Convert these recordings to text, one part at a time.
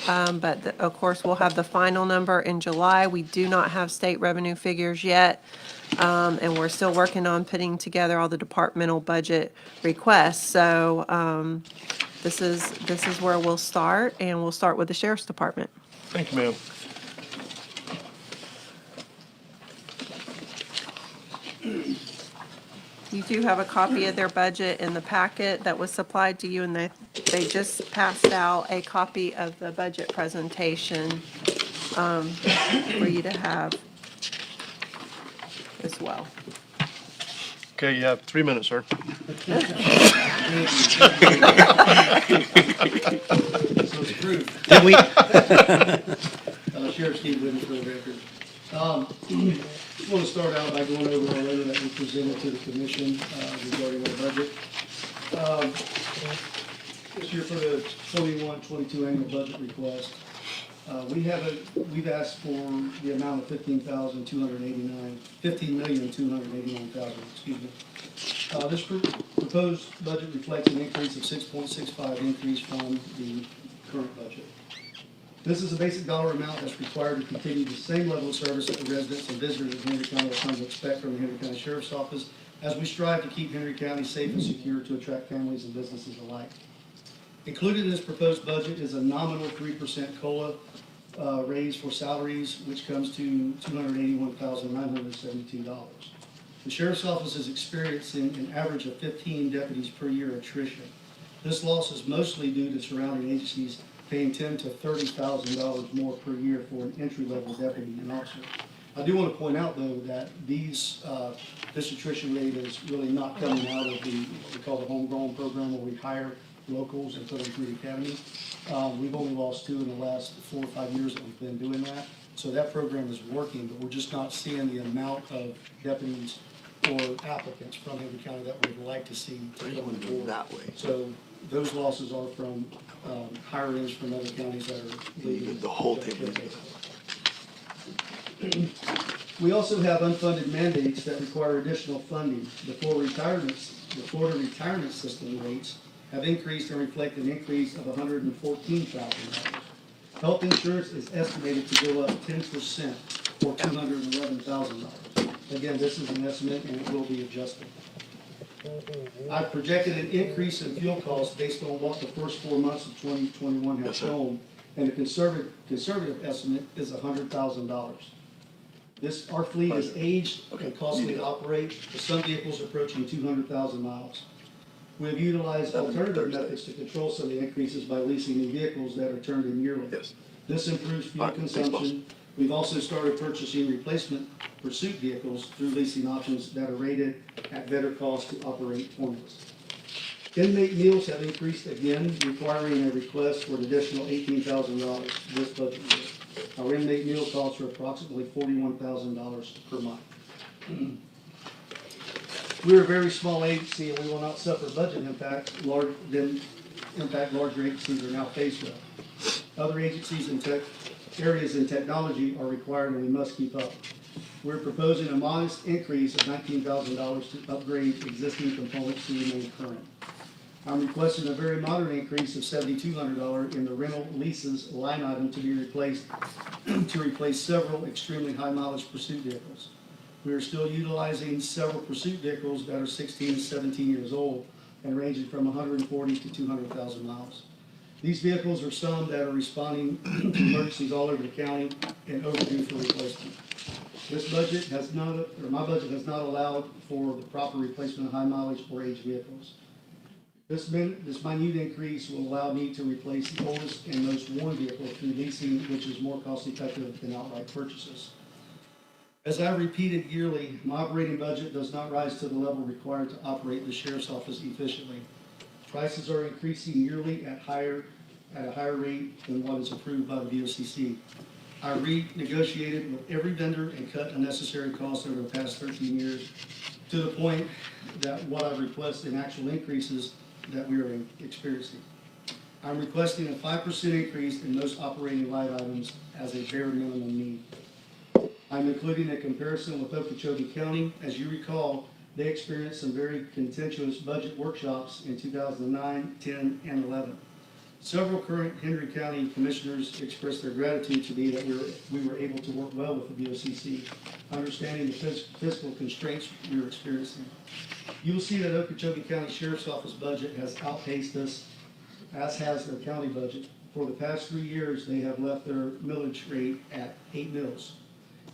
But of course, we'll have the final number in July. We do not have state revenue figures yet. And we're still working on putting together all the departmental budget requests. So, this is where we'll start, and we'll start with the sheriff's department. Thank you, ma'am. You do have a copy of their budget in the packet that was supplied to you, and they just passed out a copy of the budget presentation, for you to have as well. Okay, you have 3 minutes, sir. So it's approved. Did we? Sheriff Steve Whitten for the record. Just want to start out by going over our letter that we presented to the commission regarding our budget. This year for the 21-22 annual budget request, we've asked for the amount of $15,289,000, excuse me. This proposed budget reflects an increase of 6.65 increase from the current budget. This is a basic dollar amount that's required to continue the same level of service that the residents and visitors of Hendry County have come to expect from the Hendry County Sheriff's Office as we strive to keep Hendry County safe and secure to attract families and businesses alike. Included in this proposed budget is a nominal 3% COLA raise for salaries, which comes to $281,972. The Sheriff's Office is experiencing an average of 15 deputies per year attrition. This loss is mostly due to surrounding agencies paying $10,000 to $30,000 more per year for an entry-level deputy and officer. I do want to point out, though, that this attrition rate is really not coming out of what we call the homegrown program, where we hire locals and put them through the academy. We've only lost 2 in the last 4 or 5 years that we've been doing that. So that program is working, but we're just not seeing the amount of deputies or applicants from Hendry County that we'd like to see going forward. That way. So those losses are from hire-ins from other counties that are leaving. The whole table. We also have unfunded mandates that require additional funding. The Florida retirement system rates have increased and reflect an increase of $114,000. Health insurance is estimated to go up 10% or $211,000. Again, this is an estimate and it will be adjusted. I've projected an increase in fuel costs based on what the first 4 months of 2021 have shown, and the conservative estimate is $100,000. Our fleet is aged and costly to operate, with some vehicles approaching 200,000 miles. We have utilized alternative methods to control some of the increases by leasing new vehicles that are turned in yearly. Yes. This improves fuel consumption. We've also started purchasing replacement pursuit vehicles through leasing options that are rated at better cost to operate formulas. Inmate meals have increased again, requiring a request for an additional $18,000 this budget year. Our inmate meal costs are approximately $41,000 per month. We're a very small agency and we will not suffer budget impact larger agencies are now faced with. Other agencies and areas in technology are required and we must keep up. We're proposing a modest increase of $19,000 to upgrade existing components to remain current. I'm requesting a very moderate increase of $7,200 in the rental leases line item to be replaced to replace several extremely high mileage pursuit vehicles. We are still utilizing several pursuit vehicles that are 16 to 17 years old and ranging from 140 to 200,000 miles. These vehicles are some that are responding to emergencies all over the county and overdue for replacement. My budget has not allowed for the proper replacement of high mileage or aged vehicles. This minute increase will allow me to replace the oldest and most worn vehicle through leasing, which is more cost effective than outright purchases. As I repeated yearly, my operating budget does not rise to the level required to operate the Sheriff's Office efficiently. Prices are increasing yearly at a higher rate than what is approved by the VOCC. I renegotiated with every vendor and cut unnecessary costs over the past 13 years to the point that what I've requested in actual increases that we are experiencing. I'm requesting a 5% increase in most operating line items as a bare minimum need. I'm including a comparison with Okeechobee County. As you recall, they experienced some very contentious budget workshops in 2009, 10, and 11. Several current Hendry County commissioners expressed their gratitude to me that we were able to work well with the BOCC, understanding the fiscal constraints we were experiencing. You will see that Okeechobee County Sheriff's Office budget has outpaced us, as has their county budget. For the past 3 years, they have left their millage rate at 8 mills.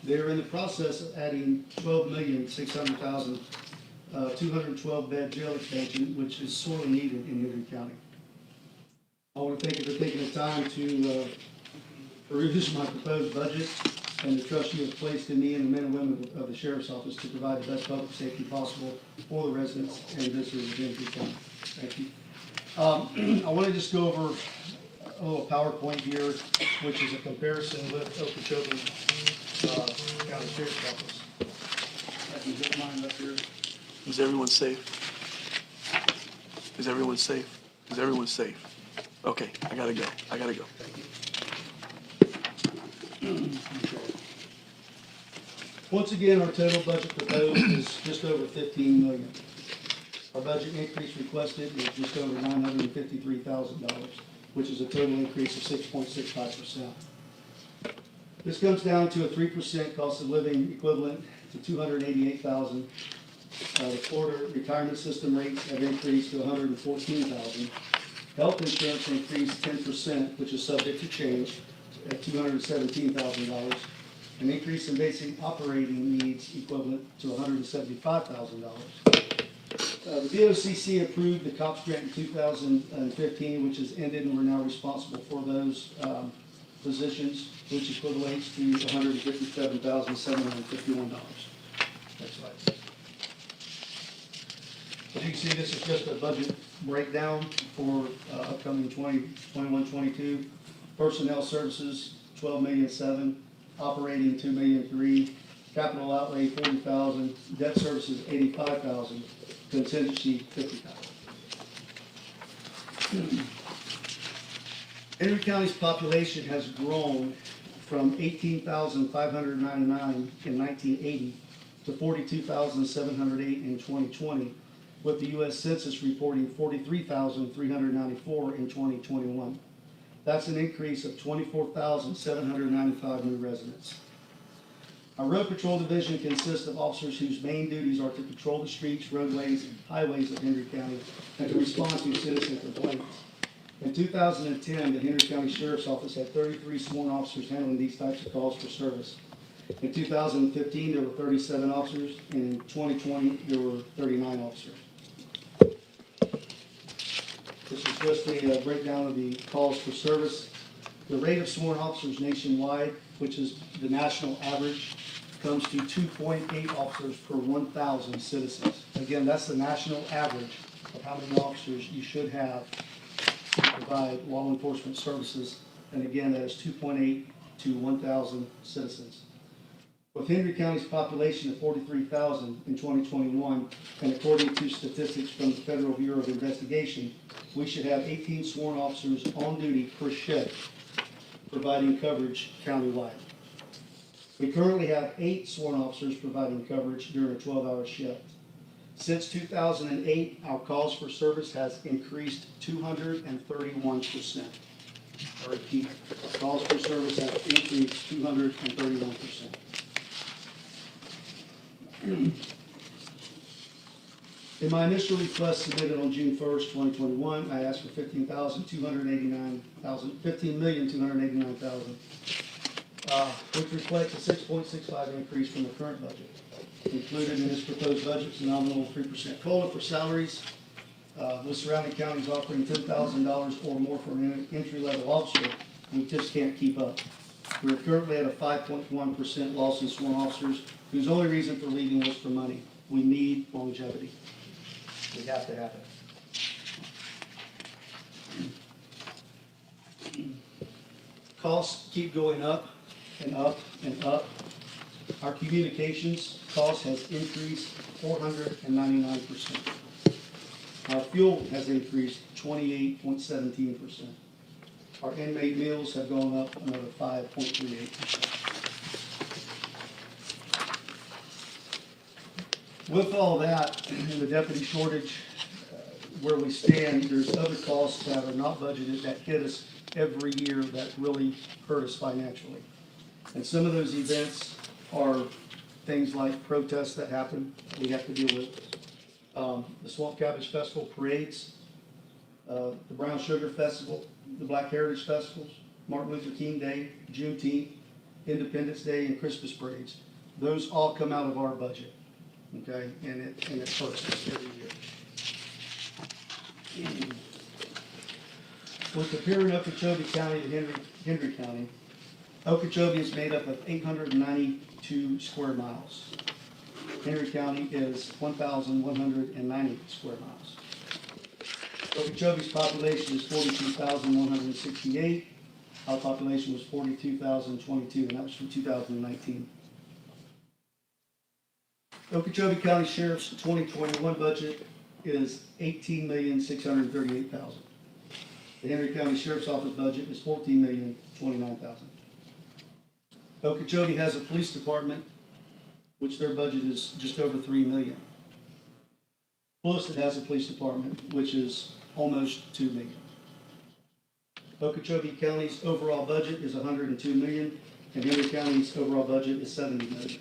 They are in the process of adding $12,600,000, 212-bed jail expansion, which is sorely needed in Hendry County. I want to thank you for taking the time to peruse my proposed budget and the trust you have placed in me and the men and women of the Sheriff's Office to provide the best public safety possible for the residents and visitors of Hendry County. Thank you. I want to just go over a little PowerPoint here, which is a comparison with Okeechobee County Sheriff's Office. I can get mine up here. Is everyone safe? Is everyone safe? Is everyone safe? Okay, I gotta go. Once again, our total budget proposed is just over 15 million. Our budget increase requested is just over $953,000, which is a total increase of 6.65%. This comes down to a 3% cost of living equivalent to $288,000. The Florida retirement system rates have increased to $114,000. Health insurance increased 10%, which is subject to change, at $217,000. An increase in basic operating needs equivalent to $175,000. The BOCC approved the COPS grant in 2015, which has ended, and we're now responsible for those positions, which equates to $157,751. Next slide. As you can see, this is just a budget breakdown for upcoming 21-22. Personnel services, $12,700,000. Operating, $2,300,000. Capital outlay, $40,000. Debt services, $85,000. Contingency, $50,000. Hendry County's population has grown from 18,599 in 1980 to 42,708 in 2020, with the U.S. Census reporting 43,394 in 2021. That's an increase of 24,795 new residents. Our Road Patrol Division consists of officers whose main duties are to patrol the streets, roadways, and highways of Hendry County and to respond to citizen complaints. In 2010, the Hendry County Sheriff's Office had 33 sworn officers handling these types of calls for service. In 2015, there were 37 officers, and in 2020, there were 39 officers. This is just a breakdown of the calls for service. The rate of sworn officers nationwide, which is the national average, comes to 2.8 officers per 1,000 citizens. Again, that's the national average of how many officers you should have to provide law enforcement services. And again, that is 2.8 to 1,000 citizens. With Hendry County's population of 43,000 in 2021, and according to statistics from the Federal Bureau of Investigation, we should have 18 sworn officers on duty per shift, providing coverage countywide. We currently have 8 sworn officers providing coverage during a 12-hour shift. Since 2008, our calls for service has increased 231%. I repeat, calls for service have increased 231%. In my initial request submitted on June 1st, 2021, I asked for $15,289,000, which reflects a 6.65 increase from the current budget. Included in this proposed budget is a nominal 3% COLA for salaries, with surrounding counties offering $10,000 or more for an entry-level officer. We just can't keep up. We're currently at a 5.1% loss in sworn officers whose only reason for leaving was for money. We need longevity. We have to have it. Costs keep going up and up and up. Our communications cost has increased 499%. Our fuel has increased 28.17%. Our inmate meals have gone up another 5.38%. With all that, and the deputy shortage, where we stand, there's other costs that are not budgeted that hit us every year that really hurt us financially. And some of those events are things like protests that happen, we have to deal with. The Swamp Cabbage Festival parades, the Brown Sugar Festival, the Black Heritage Festivals, Martin Luther King Day, Juneteenth, Independence Day, and Christmas parades. Those all come out of our budget, okay? And it hurts us every year. When comparing Okeechobee County to Hendry County, Okeechobee is made up of 892 square miles. Hendry County is 1,190 square miles. Okeechobee's population is 42,168. Our population was 42,022, and that was from 2019. Okeechobee County Sheriff's 2021 budget is $18,638,000. The Henry County Sheriff's Office budget is $14,029,000. Okeechobee has a police department, which their budget is just over $3 million. Plus, it has a police department, which is almost $2 million. Okeechobee County's overall budget is $102 million, and Henry County's overall budget is $70 million.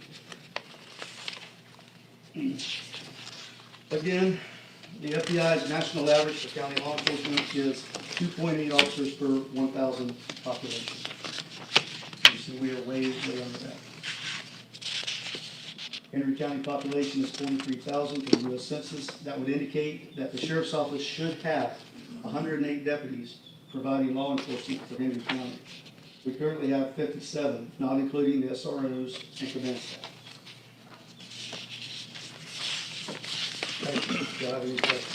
Again, the FBI's national average for county law enforcement is 2.8 officers per 1,000 population. You see, we are way under that. Henry County population is 43,000 for the U.S. Census. That would indicate that the Sheriff's Office should have 108 deputies providing law enforcement for Henry County. We currently have 57, not including the SROs and command staff. Thank you. Do you have any questions?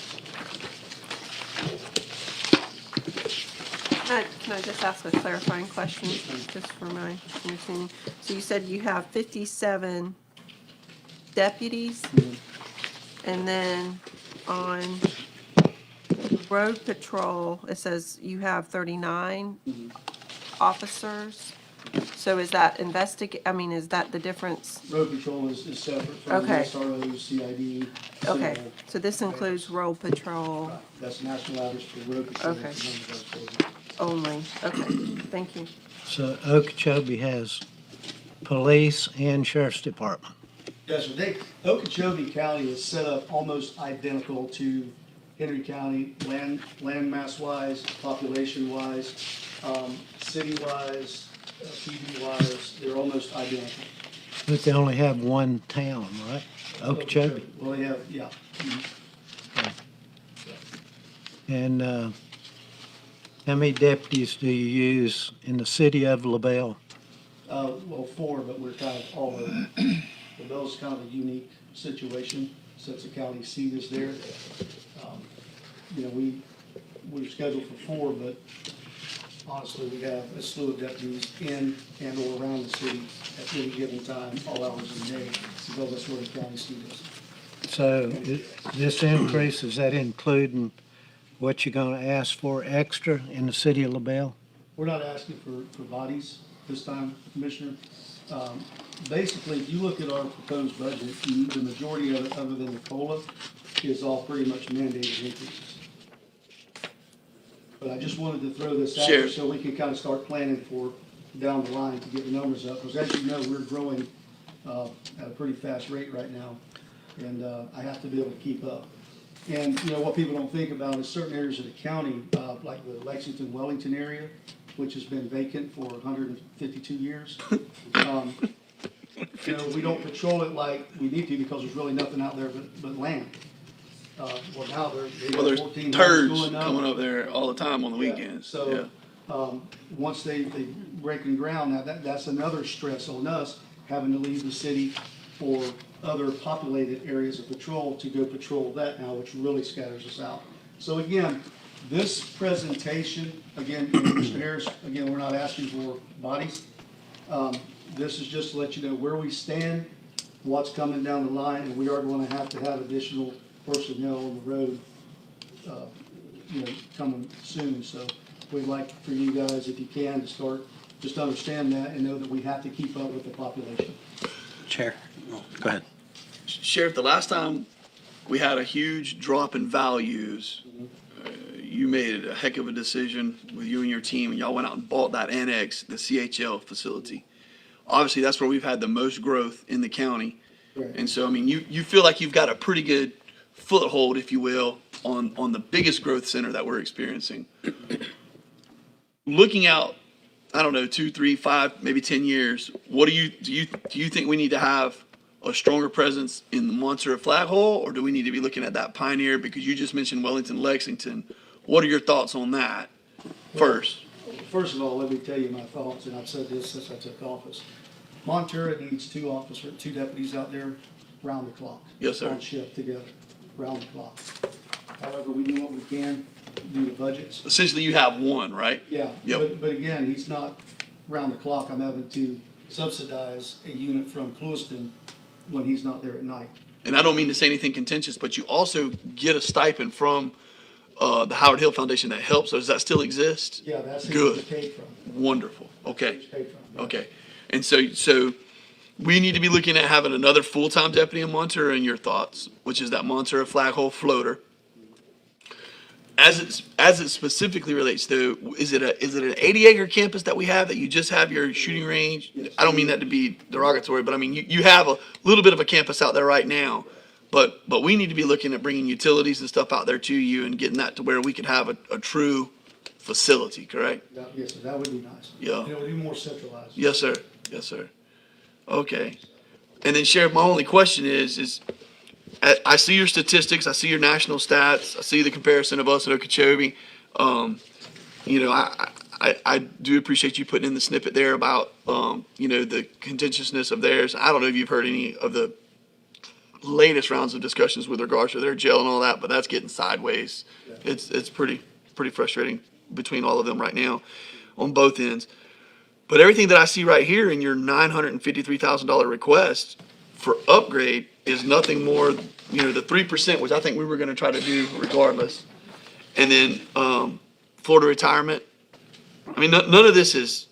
Can I just ask a clarifying question, just for my understanding? So you said you have 57 deputies, and then on road patrol, it says you have 39 officers. So is that is that the difference? Road patrol is separate from Okay. SRO, CID. Okay, civil. so this includes road patrol Right. That's national average for road patrol. Okay. It's none of those programs. only. Okay, thank you. So Okeechobee has police and sheriff's department. Yes, sir. Okeechobee County is set up almost identical to Henry County, land mass wise, population wise, city wise, PD wise, they're almost identical. But they only have one town, right? Okeechobee. Well, they have, yeah. And how many deputies do you use in the city of LaBelle? Well, 4, but we're kind of all over. LaBelle's kind of a unique situation since the county seat is there. We're scheduled for 4, but honestly, we have a slew of deputies in and or around the city at any given time, all hours of the day, because that's where the county seat is. So this increase, is that including what you're gonna ask for extra in the city of LaBelle? We're not asking for bodies this time, Commissioner. Basically, if you look at our proposed budget, the majority of it, other than the COLA, is all pretty much mandated increases. But I just wanted to throw this out there Sheriff. so we can kind of start planning for down the line to get the numbers up. Because as you know, we're growing at a pretty fast rate right now, and I have to be able to keep up. And, what people don't think about is certain areas of the county, like the Lexington, Wellington area, which has been vacant for 152 years. We don't patrol it like we need to because there's really nothing out there but land. Well, now There's 14 turds coming up there all the time on the weekends. So, once they breaking ground, now that's another stress on us, having to leave the city for other populated areas of patrol to go patrol that now, which really scatters us out. So again, this presentation, again, Mr. Harris, again, we're not asking for bodies. This is just to let you know where we stand, what's coming down the line, and we are going to have additional personnel on the road, coming soon. So we'd like for you guys, if you can, to start, just understand that and know that we have to keep up with the population. Chair, go ahead. Sheriff, the last time we had a huge drop in values. You made a heck of a decision with you and your team, and y'all went out and bought that annex, the CHL facility. Obviously, that's where we've had the most growth in the county. Right. And so, I mean, you feel like you've got a pretty good foothold, if you will, on the biggest growth center that we're experiencing. Looking out, I don't know, 2, 3, 5, maybe 10 years, what do you think we need to have a stronger presence in the Monster of Flag Hole, or do we need to be looking at that Pioneer? Because you just mentioned Wellington, Lexington. What are your thoughts on that first? First of all, let me tell you my thoughts, and I've said this since I took office. Monterey needs two deputies out there round the clock. Yes, sir. On shift together, round the clock. However, we do what we can, do the budgets. Essentially, you have one, right? Yeah, Yep. but again, he's not round the clock. I'm having to subsidize a unit from Clewiston when he's not there at night. And I don't mean to say anything contentious, but you also get a stipend from the Howard Hill Foundation that helps. So does that still exist? Yeah, that's who Good. he's paid from. Wonderful. Okay. He's paid from. Okay. And so we need to be looking at having another full-time deputy in Monterey, in your thoughts, which is that Monterey Flag Hole floater. As it specifically relates to, is it an 80-acre campus that we have that you just have your shooting range? I don't mean that to be derogatory, but I mean, you have a little bit of a campus out there right now. But we need to be looking at bringing utilities and stuff out there to you and getting that to where we could have a true facility, correct? Yes, sir, that would be nice. Yeah. And it would be more centralized. Yes, sir. Yes, sir. Okay. And then Sheriff, my only question is I see your statistics, I see your national stats, I see the comparison of us and Okeechobee. You know, I do appreciate you putting in the snippet there about, you know, the contentiousness of theirs. I don't know if you've heard any of the latest rounds of discussions with regards to their jail and all that, but that's getting sideways. It's pretty frustrating between all of them right now on both ends. But everything that I see right here in your $953,000 request for upgrade is nothing more, you know, the 3%, which I think we were gonna try to do regardless. And then, Florida retirement. I mean, none of this is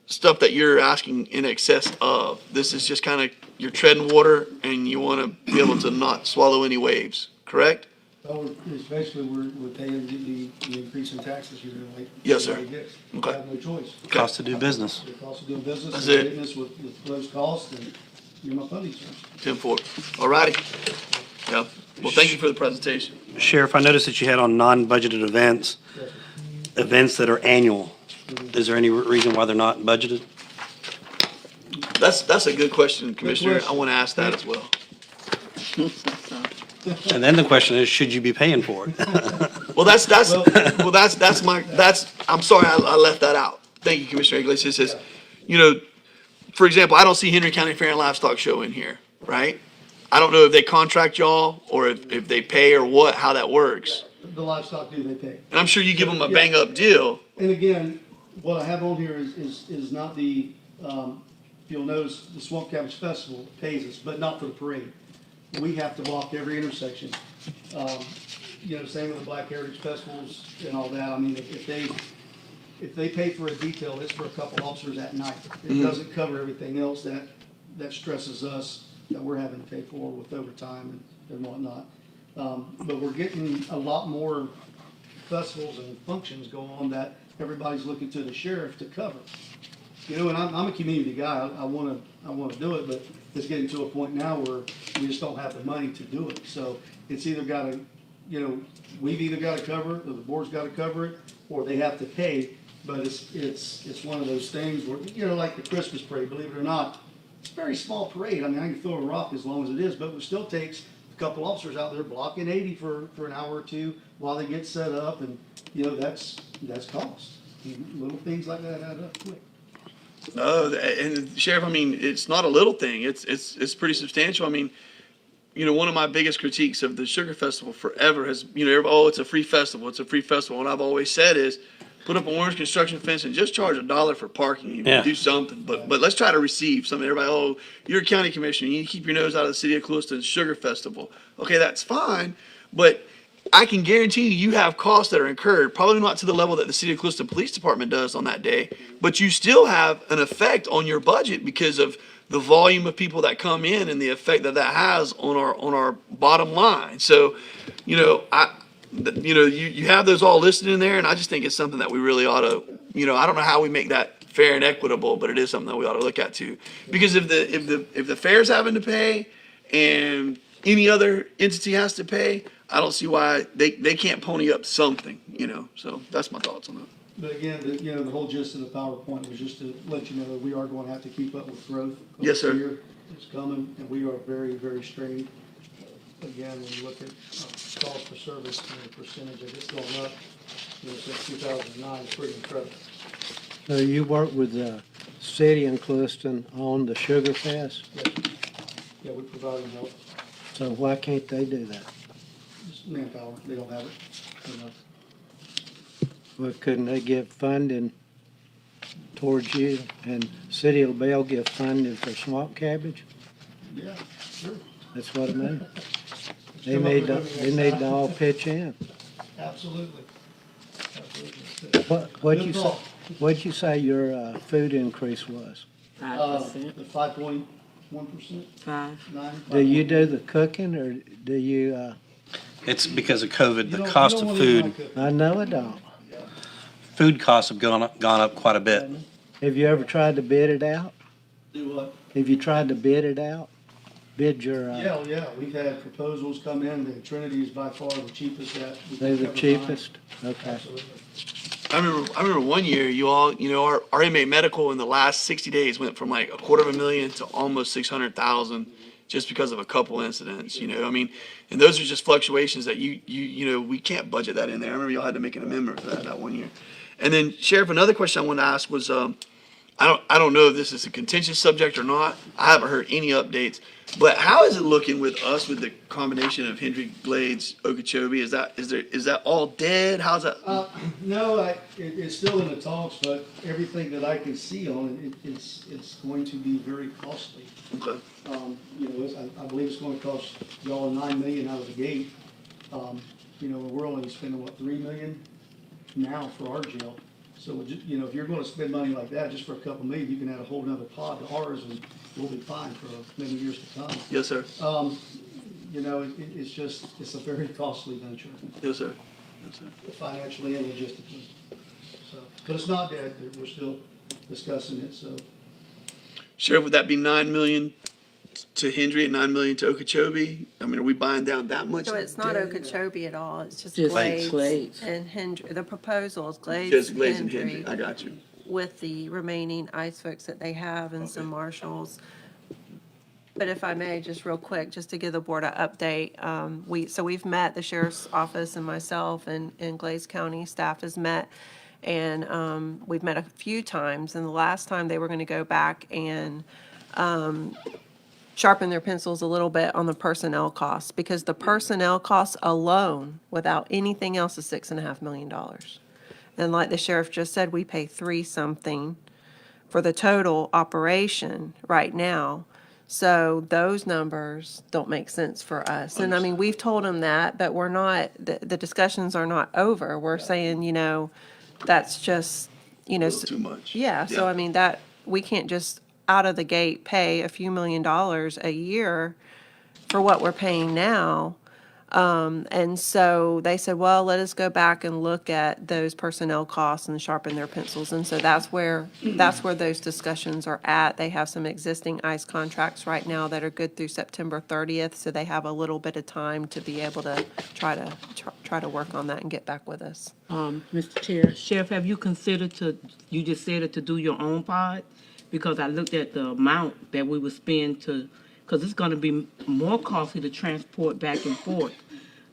stuff that you're asking in excess of. This is just kind of, you're treading water and you wanna be able to not swallow any waves, correct? Well, it's basically, we're paying the increase in taxes here, like. Yes, sir. everybody gets. We Okay. have no choice. Cost to do business. The cost of doing business, That's and it. getting this with those costs, and you're my funding source. 10-4. All righty. Yeah. Well, thank you for the presentation. Sheriff, I noticed that you had on non-budgeted events, events that are annual. Is there any reason why they're not budgeted? That's a good question, Commissioner. I question. want to ask that as well. And then the question is, should you be paying for it? Well, I'm sorry, I left that out. Thank you, Commissioner Iglesias. Is, you know, for example, I don't see Henry County Fair and Livestock Show in here, right? I don't know if they contract y'all or if they pay or what, how that works. The livestock do, they pay. And I'm sure you give them a bang up deal. And again, what I have on here is not the, you'll notice the Swamp Cabbage Festival pays us, but not for the parade. We have to block every intersection. You know, same with the Black Heritage Festivals and all that. I mean, if they pay for a detail, it's for a couple officers at night. It doesn't cover everything else that stresses us, that we're having to pay for with overtime and whatnot. But we're getting a lot more festivals and functions go on that everybody's looking to the sheriff to cover. You know, and I'm a community guy. I wanna do it, but it's getting to a point now where we just don't have the money to do it. So it's either gotta, you know, we've either gotta cover it, or the board's gotta cover it, or they have to pay. But it's one of those things where, you know, like the Christmas parade, believe it or not, it's a very small parade. I mean, I can throw a rock as long as it is, but it still takes a couple officers out there blocking 80 for an hour or two while they get set up, and, you know, that's cost. Little things like that add up quick. No, and Sheriff, I mean, it's not a little thing. It's pretty substantial. I mean, you know, one of my biggest critiques of the Sugar Festival forever has, you know, oh, it's a free festival. It's a free festival. And I've always said is, put up an orange construction fence and just charge $1 for parking. You Yeah. do something. But let's try to receive something. Everybody, oh, you're a county commissioner. You need to keep your nose out of the city of Clewiston's Sugar Festival. Okay, that's fine. But I can guarantee you have costs that are incurred, probably not to the level that the City of Clueston Police Department does on that day, but you still have an effect on your budget because of the volume of people that come in and the effect that that has on our bottom line. So, you know, you have those all listed in there, and I just think it's something that we really ought to, I don't know how we make that fair and equitable, but it is something that we ought to look at too. Because if the fair's having to pay and any other entity has to pay, I don't see why they can't pony up something, so that's my thoughts on that. But again, the whole gist of the PowerPoint was just to let you know that we are going to have to keep up with growth. Yes, sir. This year. It's coming, and we are very, very strained. Again, when you look at calls for service and the percentage of it's going up, since 2009, it's pretty incredible. So you work with the city in Clueston on the Sugar Fest, Yeah, we provide them help. so why can't they do that? It's manpower, they don't have it. Enough. Well, couldn't they give funding towards you, and City of LaBelle give funding for swamp cabbage? Yeah, sure. That's what I mean. They Come up need with to, money they next need to time. all pitch in. Absolutely. Absolutely. What'd you say your food increase was? 5%, The 5.1%, 5. 9. Do you do the cooking, or do you, It's because of COVID, You the don't- cost you don't of wanna eat food, my cooking. I know it don't. food costs have gone up quite a bit. Have you ever tried to bid it out? Do what? Have you tried to bid it out? Bid your, Yeah, we've had proposals come in, and Trinity is by far the cheapest that. we they're could the ever find. cheapest? Okay. Absolutely. I remember one year you all, our inmate medical in the last 60 days went from like $250,000 to almost 600,000 just because of a couple incidents, and those are just fluctuations that we can't budget that in there. I remember y'all had to make an amendment for that one year. And then Sheriff, another question I wanted to ask was, I don't know if this is a contentious subject or not. I haven't heard any updates, but how is it looking with us with the combination of Hendry, Glades, Okeechobee? Is that all dead? How's that? No, it's still in the talks, but everything that I can see on it, it's going to be very costly. Okay. I believe it's going to cost y'all $9 million out of the gate. We're only spending, what, $3 million now for our jail. So, if you're going to spend money like that just for a couple million, you can add a whole nother pod to ours, and we'll be fine for many years to come. Yes, sir. It's a very costly venture, Yes, sir. Yes, sir. financially and logistically. So, but it's not dead. We're still discussing it. So, Sheriff, would that be 9 million to Hendry and 9 million to Okeechobee? I mean, are we buying down that much? So it's not Okeechobee at all, it's just Just Glades Glades. and Hendry. The proposal is Glades Just and Glades and Hendry Hendry. I got you. with the remaining ICE folks that they have and some marshals. But if I may, just real quick, just to give the board an update, we've met, the sheriff's office and myself and Glades County staff has met. And we've met a few times, and the last time they were gonna go back and sharpen their pencils a little bit on the personnel costs, because the personnel costs alone, without anything else, is $6.5 million. And like the sheriff just said, we pay 3-something for the total operation right now. So those numbers don't make sense for us. And I mean, we've told them that, but we're not, the discussions are not over. We're saying, that's just, A little too much. yeah, so I mean, that, we can't just out of the gate pay a few $1 million a year for what we're paying now. And so they said, well, let us go back and look at those personnel costs and sharpen their pencils. And so that's where those discussions are at. They have some existing ICE contracts right now that are good through September 30th. So they have a little bit of time to be able to try to work on that and get back with us. Mr. Chair, Sheriff, have you considered you just said it, to do your own pod? Because I looked at the amount that we would spend because it's gonna be more costly to transport back and forth.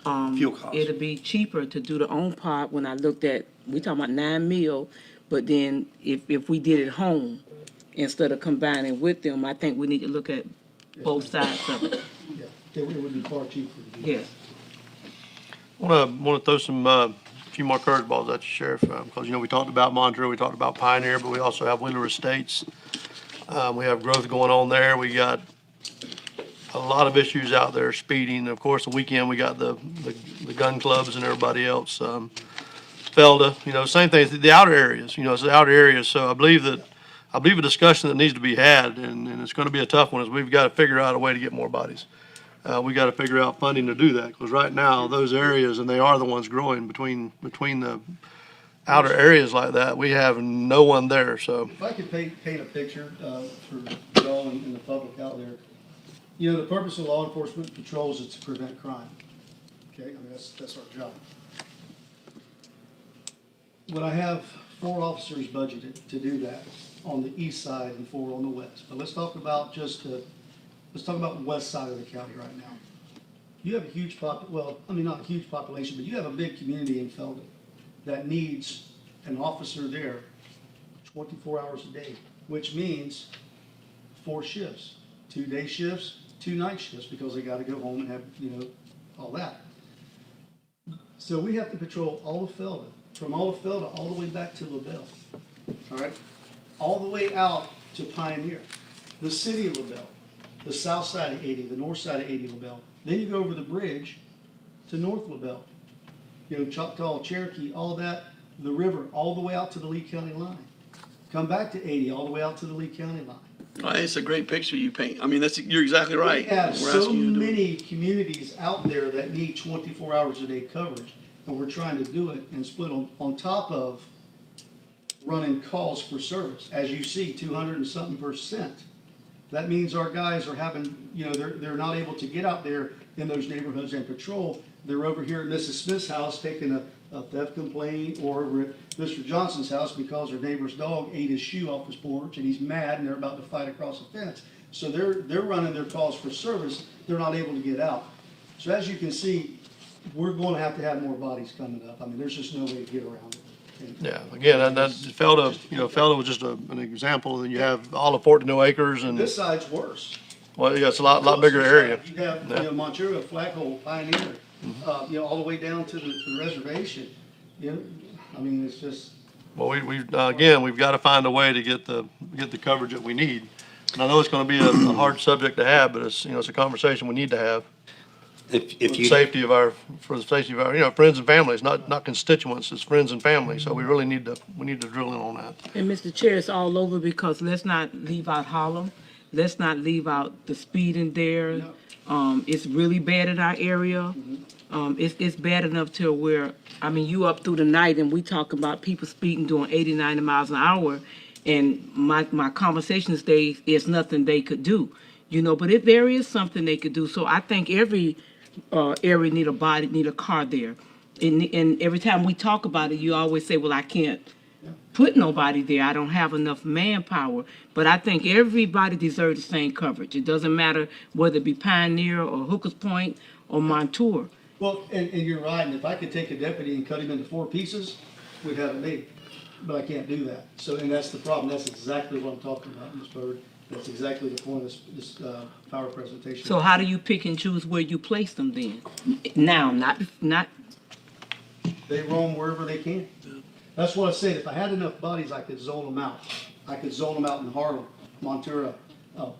Fuel costs. It'll be cheaper to do the own pod when I looked at, we talking about 9 mil, but then if we did it home, instead of combining with them, I think we need to look at both sides of it. yeah, it would be far cheaper to do. Yes. Want to throw some, few more curveballs at you, Sheriff, because, we talked about Montreux, we talked about Pioneer, but we also have Wheeler Estates. We have growth going on there. We got a lot of issues out there, speeding. Of course, the weekend, we got the gun clubs and everybody else. Felda, same thing, the outer areas, it's the outer areas. So I believe a discussion that needs to be had, and it's gonna be a tough one, is we've got to figure out a way to get more bodies. We got to figure out funding to do that, because right now, those areas, and they are the ones growing between the outer areas like that, we have no one there, so. If I could paint a picture for y'all and the public out there. The purpose of law enforcement patrols is to prevent crime. Okay, I mean, that's our job. When I have 4 officers budgeted to do that on the east side and 4 on the west. But let's talk about the west side of the county right now. You have a huge not a huge population, but you have a big community in Felden that needs an officer there 24 hours a day, which means 4 shifts, 2 day shifts, 2 night shifts, because they gotta go home and have, all that. So we have to patrol all of Felden, from all of Felden all the way back to LaBelle, all right? All the way out to Pioneer, the city of LaBelle, the south side of 80, the north side of 80 LaBelle. Then you go over the bridge to North LaBelle. Choctaw, Cherokee, all that, the river, all the way out to the Lee County line. Come back to 80, all the way out to the Lee County line. It's a great picture you paint. I mean, you're exactly right. We have We're so asking you to do it. many communities out there that need 24 hours a day coverage, and we're trying to do it and split on top of running calls for service. As you see, 200 and something %. That means our guys are having, they're not able to get out there in those neighborhoods and patrol. They're over here at Mrs. Smith's house taking a theft complaint, or over at Mr. Johnson's house because their neighbor's dog ate his shoe off his porch and he's mad and they're about to fight across the fence. So they're running their calls for service. They're not able to get out. So as you can see, we're going to have more bodies coming up. I mean, there's just no way to get around it. Yeah, again, and that Felda, Felda was just an example. Then you have all of 14 acres, and This side's worse. well, yeah, it's a lot bigger area. You have, Monturo, Flacco, Pioneer, all the way down to the reservation. I mean, it's just. Well, we've got to find a way to get the coverage that we need. And I know it's going to be a hard subject to have, but it's a conversation we need to have. For the safety of our friends and families, not constituents, it's friends and family. So we really need to drill in on that. And Mr. Chair, it's all over, because let's not leave out Harlem. Let's not leave out the speeding there. It's really bad in our area. It's bad enough to where, you up through the night and we talk about people speeding doing 80, 90 miles an hour. And my conversation today is nothing they could do, but if there is something they could do. So I think every area need a car there. And every time we talk about it, you always say, well, I can't put nobody there. I don't have enough manpower. But I think everybody deserves the same coverage. It doesn't matter whether it be Pioneer or Hookers Point or Montour. Well, and you're right, and if I could take a deputy and cut him into 4 pieces, we'd have it made. But I can't do that. So, and that's the problem. That's exactly what I'm talking about, Ms. Bird. That's exactly the point of this power presentation. So how do you pick and choose where you place them then? Now, not. They roam wherever they can. That's what I said. If I had enough bodies, I could zone them out. I could zone them out in Harlem, Montura,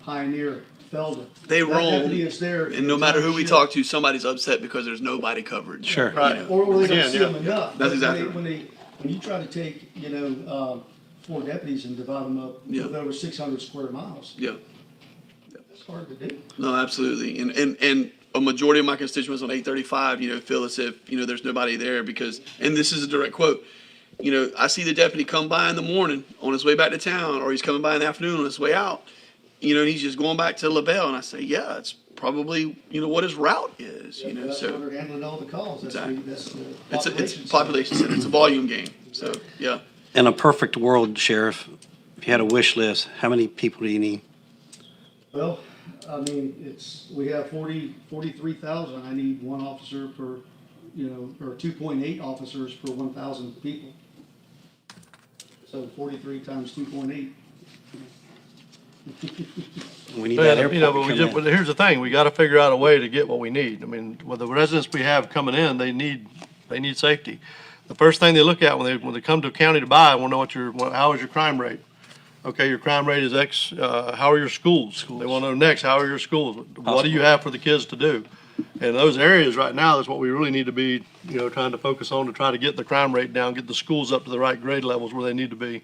Pioneer, Felden. They That roam, deputy is there and no matter who we talk to, somebody's upset because there's nobody covered. Sure. Right. Or they don't Again, see yeah, them enough. That's But exactly when you try to take, 4 deputies and divide them up Yeah. with over 600 square miles, Yeah. it's hard to do. No, absolutely. And a majority of my constituents on 835, feel as if, there's nobody there because, and this is a direct quote, I see the deputy come by in the morning on his way back to town, or he's coming by in the afternoon on his way out, and he's just going back to LaBelle. And I say, yeah, it's probably, what his route is, That's so why they're handling all the calls. Exactly. That's the it's population. a population center. It's a volume game. So, yeah. In a perfect world, Sheriff, if you had a wish list, how many people do you need? Well, we have 43,000. I need 1 officer per, or 2.8 officers per 1,000 people. So 43 times 2.8. We need that airport to come in. but here's the thing, we got to figure out a way to get what we need. With the residents we have coming in, they need safety. The first thing they look at when they come to a county to buy, want to know how is your crime rate? okay, your crime rate is X, how are your schools? They want to know next, how are your schools? What do you have for the kids to do? And those areas right now, that's what we really need to be, trying to focus on to try to get the crime rate down, get the schools up to the right grade levels where they need to be.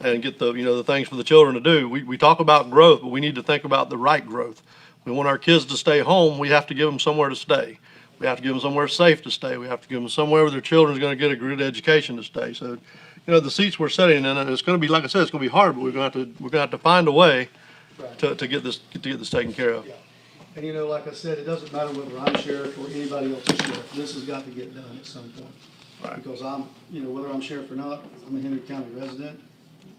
And get the things for the children to do. We talk about growth, but we need to think about the right growth. We want our kids to stay home, we have to give them somewhere to stay. We have to give them somewhere safe to stay. We have to give them somewhere where their children's gonna get a good education to stay. So, the seats we're sitting in, and it's gonna be, like I said, it's gonna be hard, but we're gonna have to find a way to get this taken care of. And like I said, it doesn't matter whether I'm sheriff or anybody else is sheriff, this has got to get done at some point. Because I'm, whether I'm sheriff or not, I'm a Hendry County resident,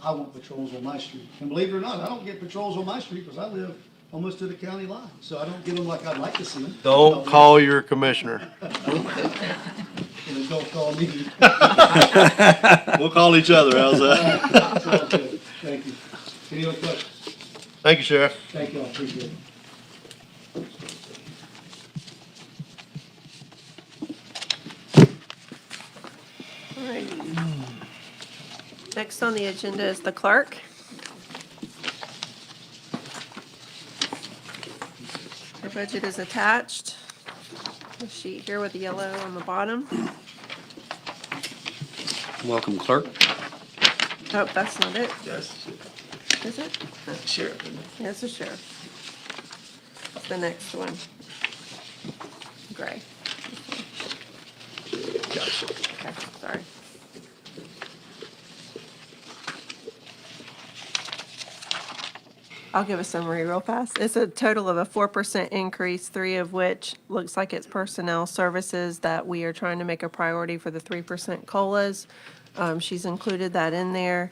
I want patrols on my street. And believe it or not, I don't get patrols on my street because I live almost to the county line. So I don't get them like I'd like to see them. Don't call your commissioner. And don't call me. We'll call each other, how's that? Sounds good. Thank you. Any other questions? Thank you, Sheriff. Thank you, I appreciate it. All right. Next on the agenda is the clerk. Her budget is attached. The sheet here with the yellow on the bottom. Welcome, clerk. Oh, that's not it, Yes, is it? No. sheriff. Isn't it? Yeah, it's the sheriff. It's the next one. Gray. Gotcha. Okay, sorry. I'll give a summary real fast. It's a total of a 4% increase, 3 of which looks like it's personnel services that we are trying to make a priority for the 3% COLAs. She's included that in there.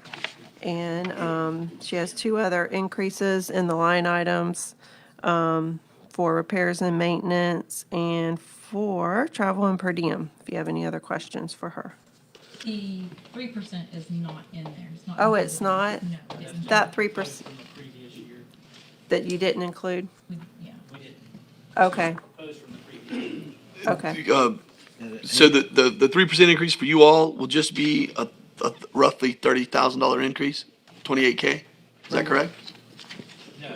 And she has 2 other increases in the line items for repairs and maintenance and for travel and per diem, if you have any other questions for her. The 3% is not in there. It's not. Oh, it's not? No, it's not. That 3% From the previous year. that you didn't include? Yeah. We didn't Okay, propose from the previous year. okay. So the 3% increase for you all will just be a roughly $30,000 increase, 28K? Is that correct? No,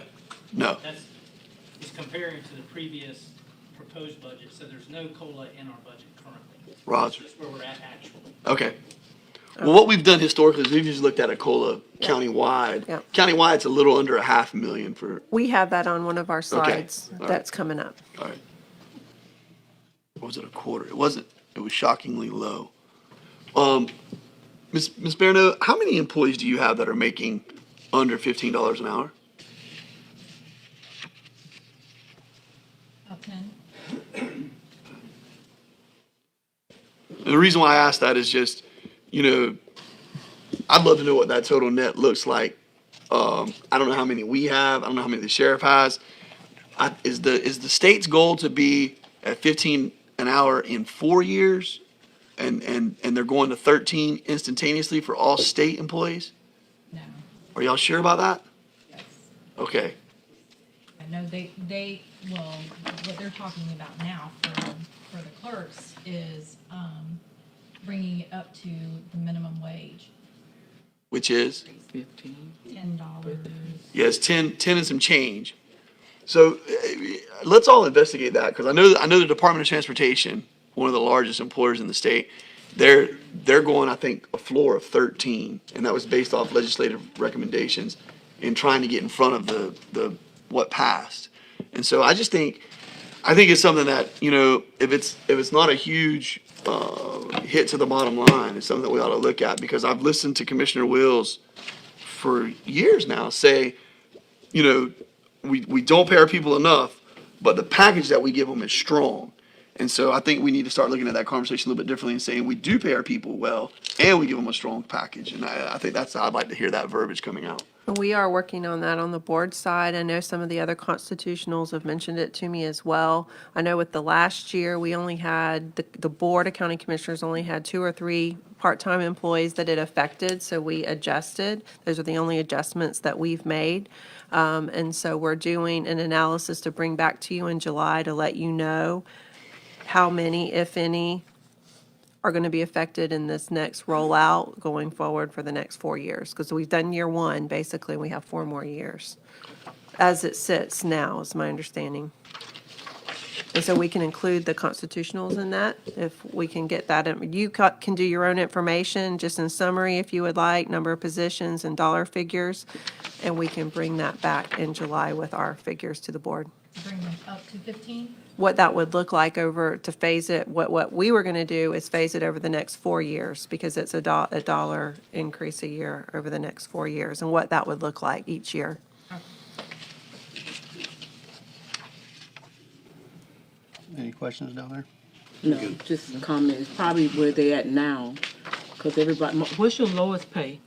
No. it's comparing to the previous proposed budget, so there's no COLA in our budget currently. Roger. That's where we're at actually. Okay. Well, what we've done historically is we've just looked at a COLA countywide. Yeah. Countywide, it's a little under $500,000 for, We have that on one of our slides all right. that's coming up. all right. Or was it a quarter? It wasn't. It was shockingly low. Ms. Barno, how many employees do you have that are making under $15 an hour? About 10. The reason why I asked that is just, I'd love to know what that total net looks like. I don't know how many we have. I don't know how many the sheriff has. Is the state's goal to be at 15 an hour in 4 years, and they're going to 13 instantaneously for all state employees? No. Are y'all sure about that? Yes. Okay. I know well, what they're talking about now for the clerks is bringing it up to the minimum wage, Which is? $10. Yes, 10 and some change. So let's all investigate that, because I know the Department of Transportation, one of the largest employers in the state, they're going, I think, a floor of 13, and that was based off legislative recommendations in trying to get in front of the what passed. And so I think it's something that, if it's not a huge hit to the bottom line, it's something that we ought to look at, because I've listened to Commissioner Wills for years now say, we don't pay our people enough, but the package that we give them is strong. And so I think we need to start looking at that conversation a little bit differently and saying we do pay our people well and we give them a strong package. And I think I'd like to hear that verbiage coming out. We are working on that on the board side. I know some of the other constitutionals have mentioned it to me as well. I know with the last year, we only had, the Board of County Commissioners only had 2 or 3 part-time employees that it affected, so we adjusted. Those are the only adjustments that we've made. And so we're doing an analysis to bring back to you in July to let you know how many, if any, are going to be affected in this next rollout going forward for the next 4 years. Because we've done year one, basically, we have 4 more years. As it sits now, is my understanding. And so we can include the constitutionals in that, if we can get that. You can do your own information, just in summary, if you would like, number of positions and dollar figures, and we can bring that back in July with our figures to the board. Bring them up to 15? What that would look like over, to phase it, what we were going to do is phase it over the next 4 years, because it's a dollar increase a year over the next 4 years, and what that would look like each year. Any questions down there? No, just comment, it's probably where they at now, because everybody, what's your lowest pay?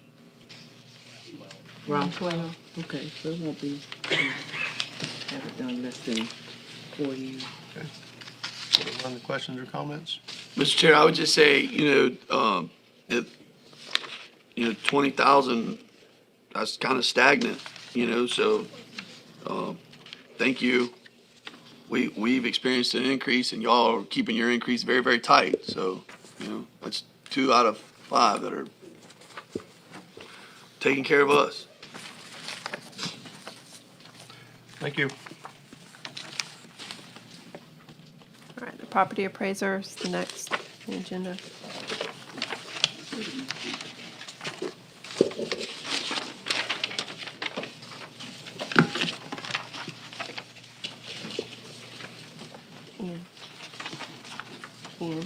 Around 12? Okay, so it won't be, have it done less than 4 years. Any questions or comments? Mr. Chair, I would just say, that, 20,000, that's kind of stagnant, so, thank you. We've experienced an increase and y'all are keeping your increase very, very tight. So, that's 2 out of 5 that are taking care of us. Thank you. All right, the property appraiser is the next on the agenda. Ian. Ian.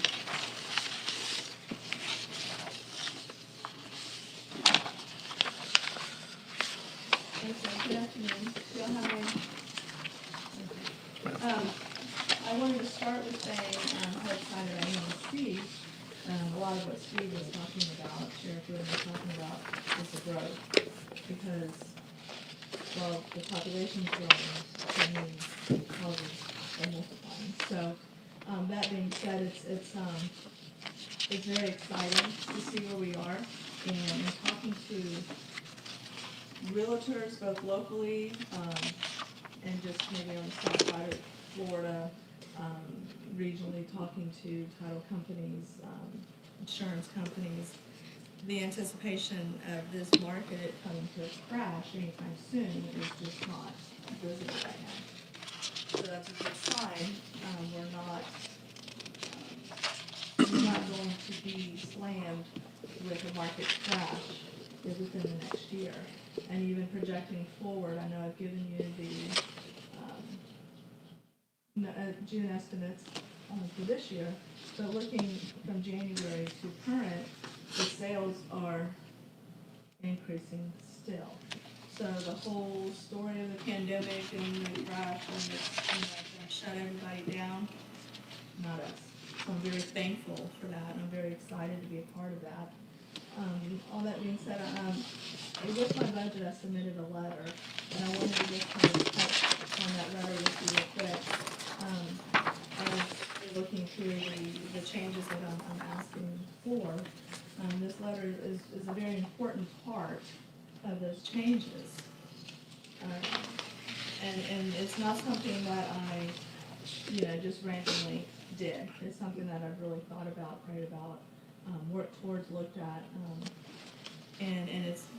Good afternoon. Do y'all have any? I wanted to start with saying, how excited I am to see, a lot of what Steve was talking about, Sheriff Wood was talking about, is the growth. Because, well, the population's growing, that means houses are multiplying. So, that being said, it's very exciting to see where we are, and in talking to realtors, both locally, and just maybe on the south side of Florida, regionally talking to title companies, insurance companies. The anticipation of this market coming to a crash anytime soon is just not visible right now. So that's a good sign. We're not going to be slammed with a market crash within the next year. And even projecting forward, I know I've given you the June estimates for this year, but looking from January to current, the sales are increasing still. So the whole story of the pandemic and the crash and the shut everybody down, not us. So I'm very thankful for that, and I'm very excited to be a part of that. All that being said, with my budget, I submitted a letter, and I wanted to just kind of touch on that letter with you real quick. I was looking through the changes that I'm asking for. This letter is a very important part of those changes. And it's not something that I, just randomly did. It's something that I've really thought about, prayed about, worked towards, looked at, and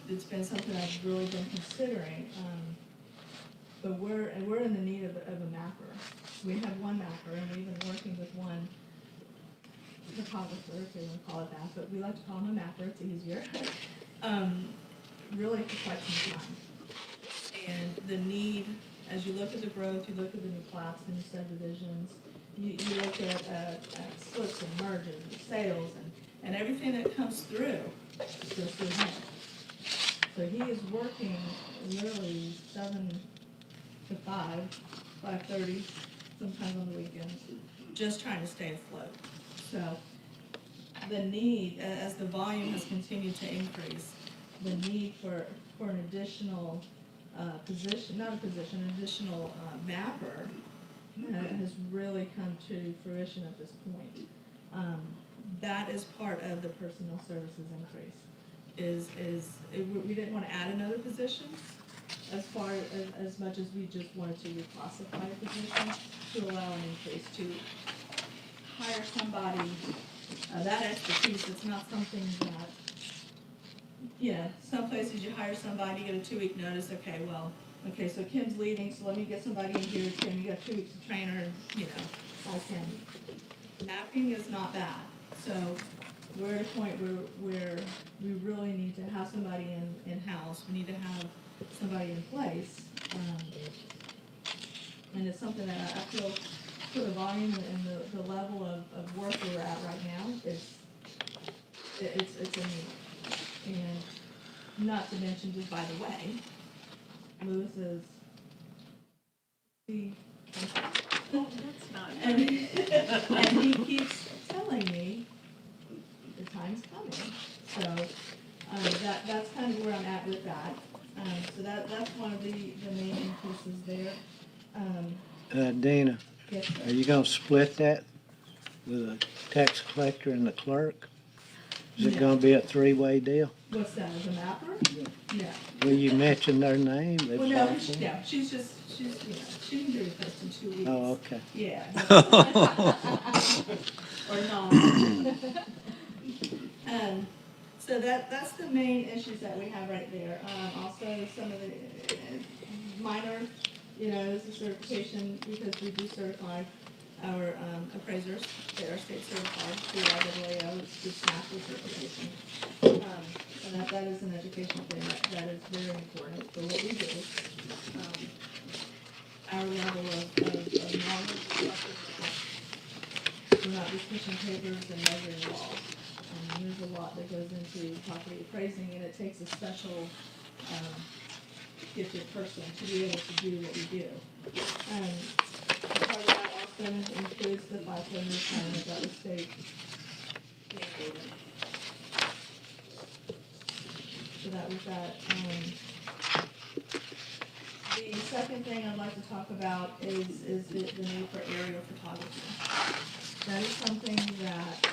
it's been something I've really been considering. But we're in the need of a mapper. We have one mapper, and we've been working with one photographer, if they want to call it that, but we like to call him a mapper, it's easier. Really for quite some time. And the need, as you look at the growth, you look at the new plats, the new subdivisions, you look at splits and mergers and sales and everything that comes through goes through him. So he is working literally 7 to 5, 5:30, sometimes on the weekends, just trying to stay afloat. So the need, as the volume has continued to increase, the need for an additional position, not a position, an additional mapper has really come to fruition at this point. That is part of the personnel services increase. We didn't want to add another position as much as we just wanted to reclassify a position to allow an increase, to hire somebody that expertise. It's not something that, some places you hire somebody, you get a 2-week notice, okay, well, okay, so Kim's leaving, so let me get somebody in here, Kim, you got 2 weeks to train her, and, like Kim. Mapping is not bad, so we're at a point where we really need to have somebody in-house, we need to have somebody in place. And it's something that I feel, for the volume and the level of work we're at right now, it's a need. And not to mention, just by the way, Lewis is the, Oh, that's not. and he keeps telling me the time's coming. So, that's kind of where I'm at with that. So that's one of the main increases there. Dana, Yes, are you gonna split that with the tax collector and the clerk? Is it No. gonna be a 3-way deal? what's that, the mapper? Yeah. Will you mention their name? They've Well, no, talked to them? she's she can do it just in 2 weeks. Oh, okay. Yeah. Or not. So that's the main issues that we have right there. Also, some of the minor, is the certification, because we do certify our appraisers. They are state certified through IAAO, it's through SNAP certification. And that is an educational thing that is very important for what we do. Our level of knowledge, we're not just pushing papers and measuring walls. There's a lot that goes into property appraising, and it takes a special gifted person to be able to do what we do. Part of that also includes the FICO requirement that was state mandated. So that was that. The second thing I'd like to talk about is the need for aerial photography. That is something that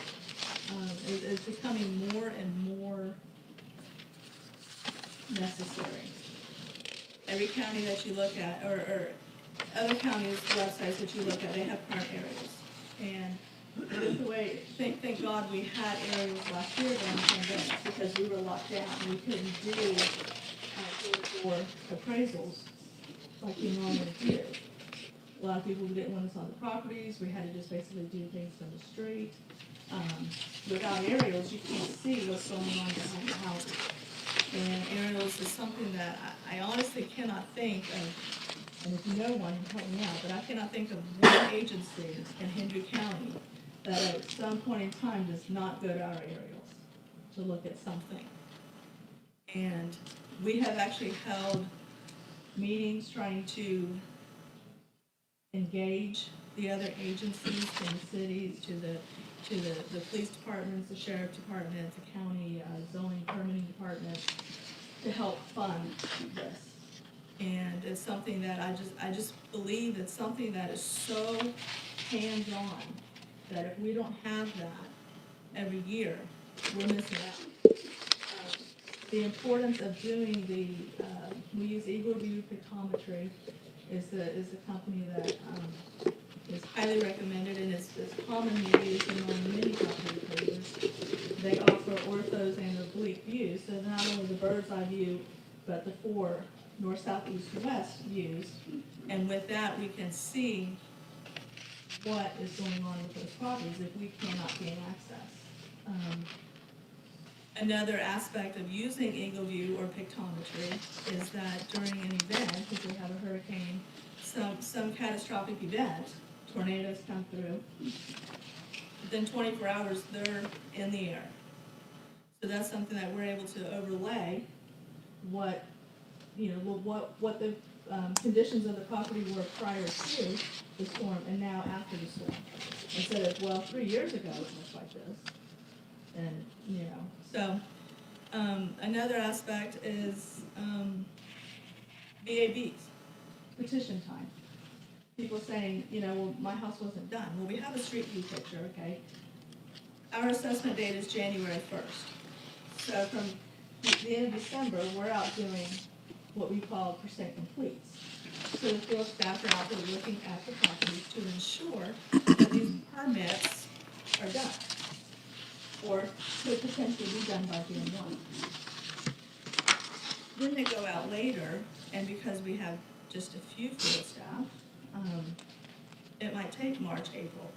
is becoming more and more necessary. Every county that you look at, or other counties' websites that you look at, they have current aerials. And with the way, thank God we had aerials last year during the pandemic, because we were locked down and we couldn't do door-to-door appraisals like we normally do. A lot of people didn't want us on the properties. We had to just basically do things from the street. Without aerials, you can't see what's going on behind the houses. And aerials is something that I honestly cannot think of, and if you know one, help me out, but I cannot think of one agency in Hendry County that at some point in time does not go to our aerials to look at something. And we have actually held meetings trying to engage the other agencies in the cities, to the police departments, the sheriff department, the county zoning permitting department, to help fund this. And it's something that I just believe it's something that is so hands-on that if we don't have that every year, we're missing out. The importance of doing we use Eagle View Pictometry is the company that is highly recommended and is commonly used among many property appraisers. They offer orthos and oblique views, so not only the bird's eye view, but the 4 north, south, east, and west views. And with that, we can see what is going on with those properties if we cannot gain access. Another aspect of using Eagle View or pictometry is that during an event, if we have a hurricane, some catastrophic event, tornadoes come through, within 24 hours, they're in the air. So that's something that we're able to overlay what the conditions of the property were prior to the storm and now after the storm. Instead of, 3 years ago it looked like this. And, so another aspect is BABs, petition time. People saying, my house wasn't done. Well, we have a street view picture, okay? Our assessment date is January 1st. So from the end of December, we're out doing what we call percent completes. So the field staff are out there looking at the properties to ensure that these permits are done. or could potentially be done by June 1. Then they go out later, and because we have just a few field staff, it might take March, April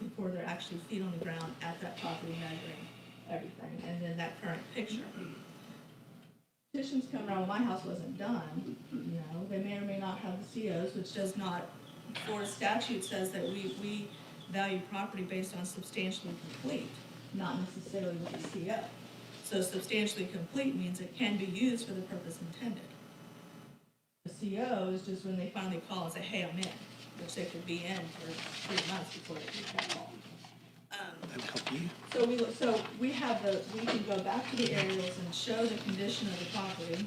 before they're actually feet on the ground at that property measuring everything, and then that current picture. Petitions come around, well, my house wasn't done, they may or may not have the COs, which does not, Florida statute says that we value property based on substantially complete, not necessarily with the CO. So substantially complete means it can be used for the purpose intended. The CO is just when they finally call and say, hey, I'm in, which they could be in for 3 months before they get that call. So we can go back to the aerials and show the condition of the property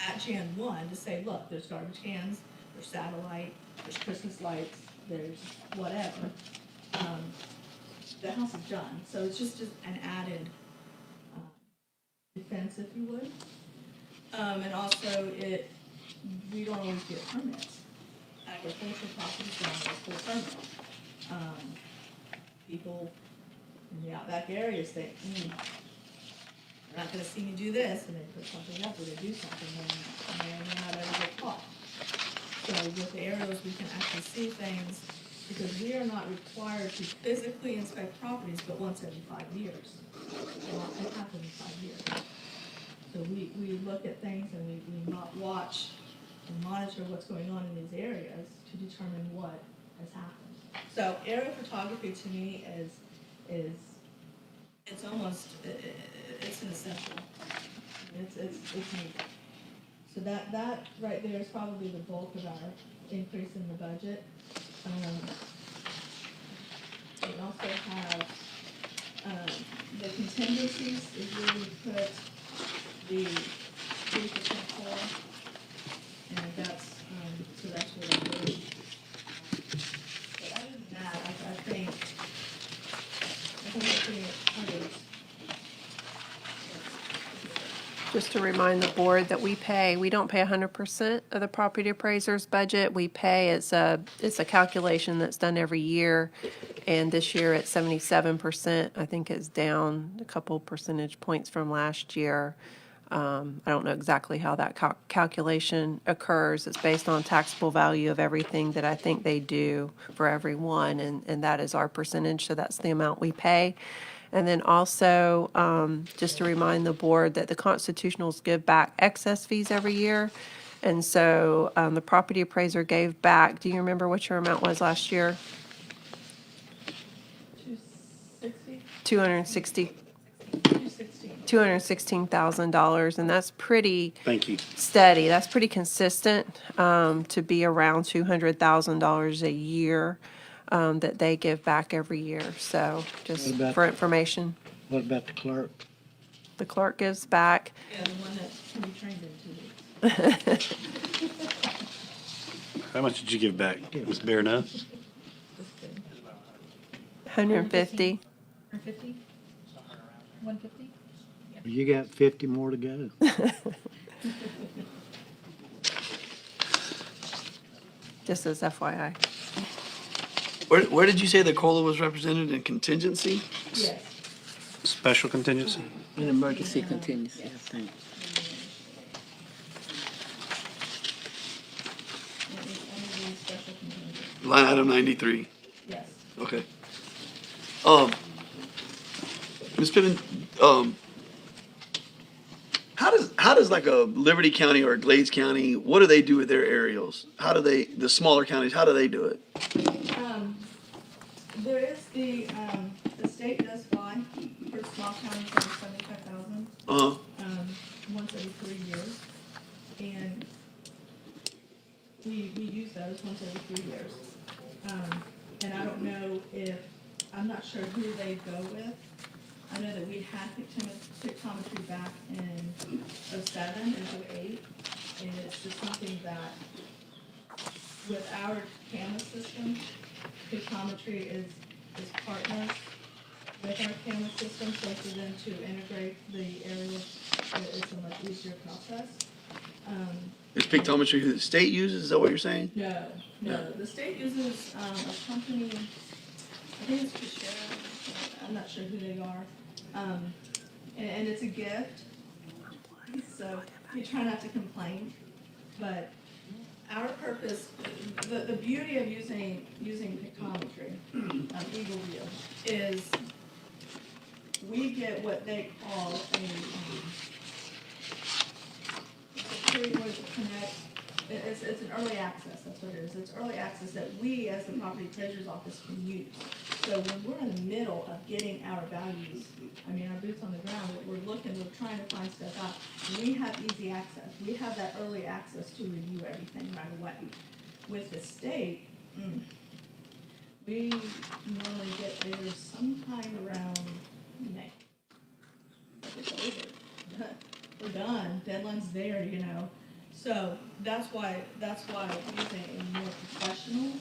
at Jan 1 to say, look, there's garbage cans, there's satellite, there's Christmas lights, there's whatever. The house is done, so it's just an added defense, if you would. And also we don't always get permits. Agricultural properties don't always pull permits. People in the outback areas think, they're not gonna see me do this, and they put something up, or they do something, and they may not ever get caught. So with the aerials, we can actually see things, because we are not required to physically inspect properties but once every 5 years. It happens in 5 years. So we look at things and we not watch and monitor what's going on in these areas to determine what has happened. So aerial photography to me is it's almost, it's an essential. It's needed. So that right there is probably the bulk of our increase in the budget. We also have, the contingencies is where we put the 3% for, and that's, so that's what I'm doing. But other than that, I think we're pretty covered. Just to remind the board that we don't pay 100% of the property appraiser's budget. We pay, it's a calculation that's done every year. And this year it's 77%. I think it's down a couple percentage points from last year. I don't know exactly how that calculation occurs. It's based on taxable value of everything that I think they do for everyone. And that is our percentage. So that's the amount we pay. And then also, just to remind the board that the constitutionals give back excess fees every year. And so the property appraiser gave back, do you remember what your amount was last year? 260? $216,000, and that's pretty Thank you. steady. That's pretty consistent to be around $200,000 a year that they give back every year. So just What about- for information, What about the clerk? the clerk gives back. Yeah, the one that can be trained in 2 weeks. How much did you give back, Ms. Baranow? Just kidding. 150. Or 50? 150? You got 50 more to go. Just as FYI. Where did you say the COLA was represented in contingency? Yes. Special contingency? An emergency contingency, I think. Any special contingent. Line item 93. Yes. Okay. Ms. Piven, how does like a Liberty County or a Glades County, what do they do with their aerials? How do they, the smaller counties, how do they do it? There is the state does fly for small counties over 75,000, Uh-huh. once every 3 years. And we use those once every 3 years. And I don't know I'm not sure who they go with. I know that we had pictometry back in 07 and 08, and it's just something that with our camera system, pictometry is partners with our camera system, so for them to integrate the areas, it's a much easier process. Is pictometry who the state uses, is that what you're saying? No, the state uses a company, I think it's the sheriff, I'm not sure who they are. And it's a gift, so you try not to complain. But our purpose, the beauty of using pictometry, Eagle View, is we get what they call it's an early access, that's what it is. It's early access that we, as the Property Appraiser's Office, can use. So when we're in the middle of getting our values, I mean, our boots on the ground, we're looking, we're trying to find stuff out. We have easy access. We have that early access to review everything right away. With the state, we normally get there sometime around May. It's over. We're done. Deadline's there, you know. So that's why using a more professional,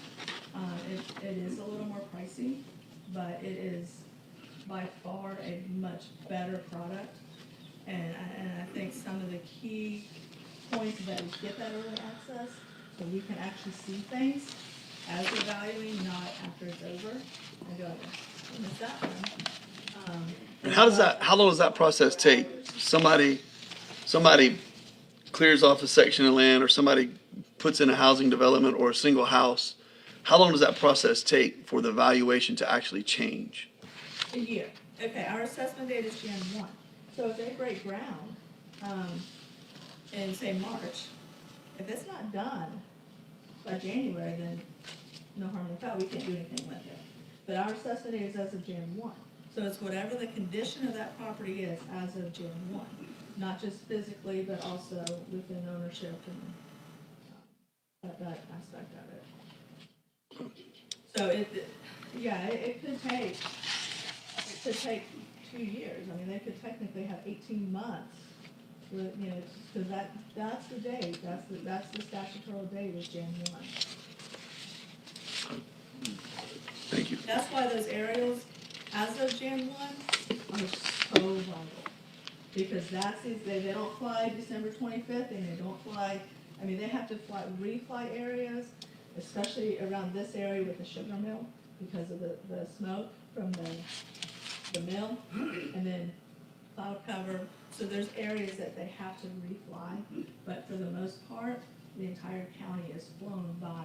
it is a little more pricey, but it is by far a much better product. And I think some of the key points that we get that early access, so we can actually see things as we're valuing, not after it's over. And go, I missed that one. And how long does that process take? Somebody clears off a section of land, or somebody puts in a housing development or a single house. How long does that process take for the valuation to actually change? A year. Okay, our assessment date is Jan 1. So if they break ground, in say March, if it's not done by January, then no harm, no foul, we can't do anything with it. But our assessment date is as of Jan 1. So it's whatever the condition of that property is as of Jan 1. Not just physically, but also within ownership and that aspect of it. So it could take 2 years. I mean, they could technically have 18 months. With, you know, because that's the date. That's the statutory date is Jan 1. Thank you. That's why those aerials, as of Jan 1, are so vital. Because they don't fly December 25th, and they don't fly, I mean, they have to refly areas, especially around this area with the sugar mill, because of the smoke from the mill, and then cloud cover. So there's areas that they have to refly, but for the most part, the entire county is flown by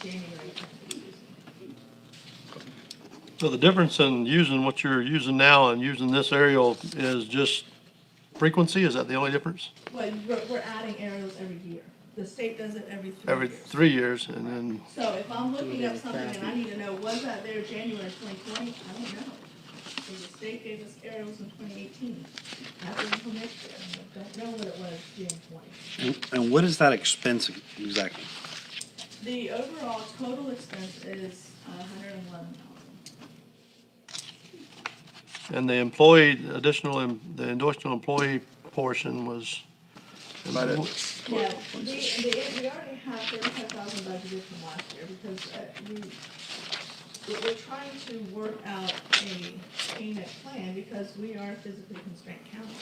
January. So the difference in using what you're using now and using this aerial is just frequency? Is that the only difference? Well, we're adding aerials every year. The state does it every 3 years. Every 3 years, and then, So if I'm looking up something and I need to know, was that there January 2020? I don't know. So the state gave us aerials in 2018. After until next year. I don't know what it was Jan 20. And what is that expense exactly? The overall total expense is $111,000. and the additional employee portion was, Right at Yeah, we already have 35,000 budgeted from last year because we're trying to work out a payment plan because we are a physically constrained county.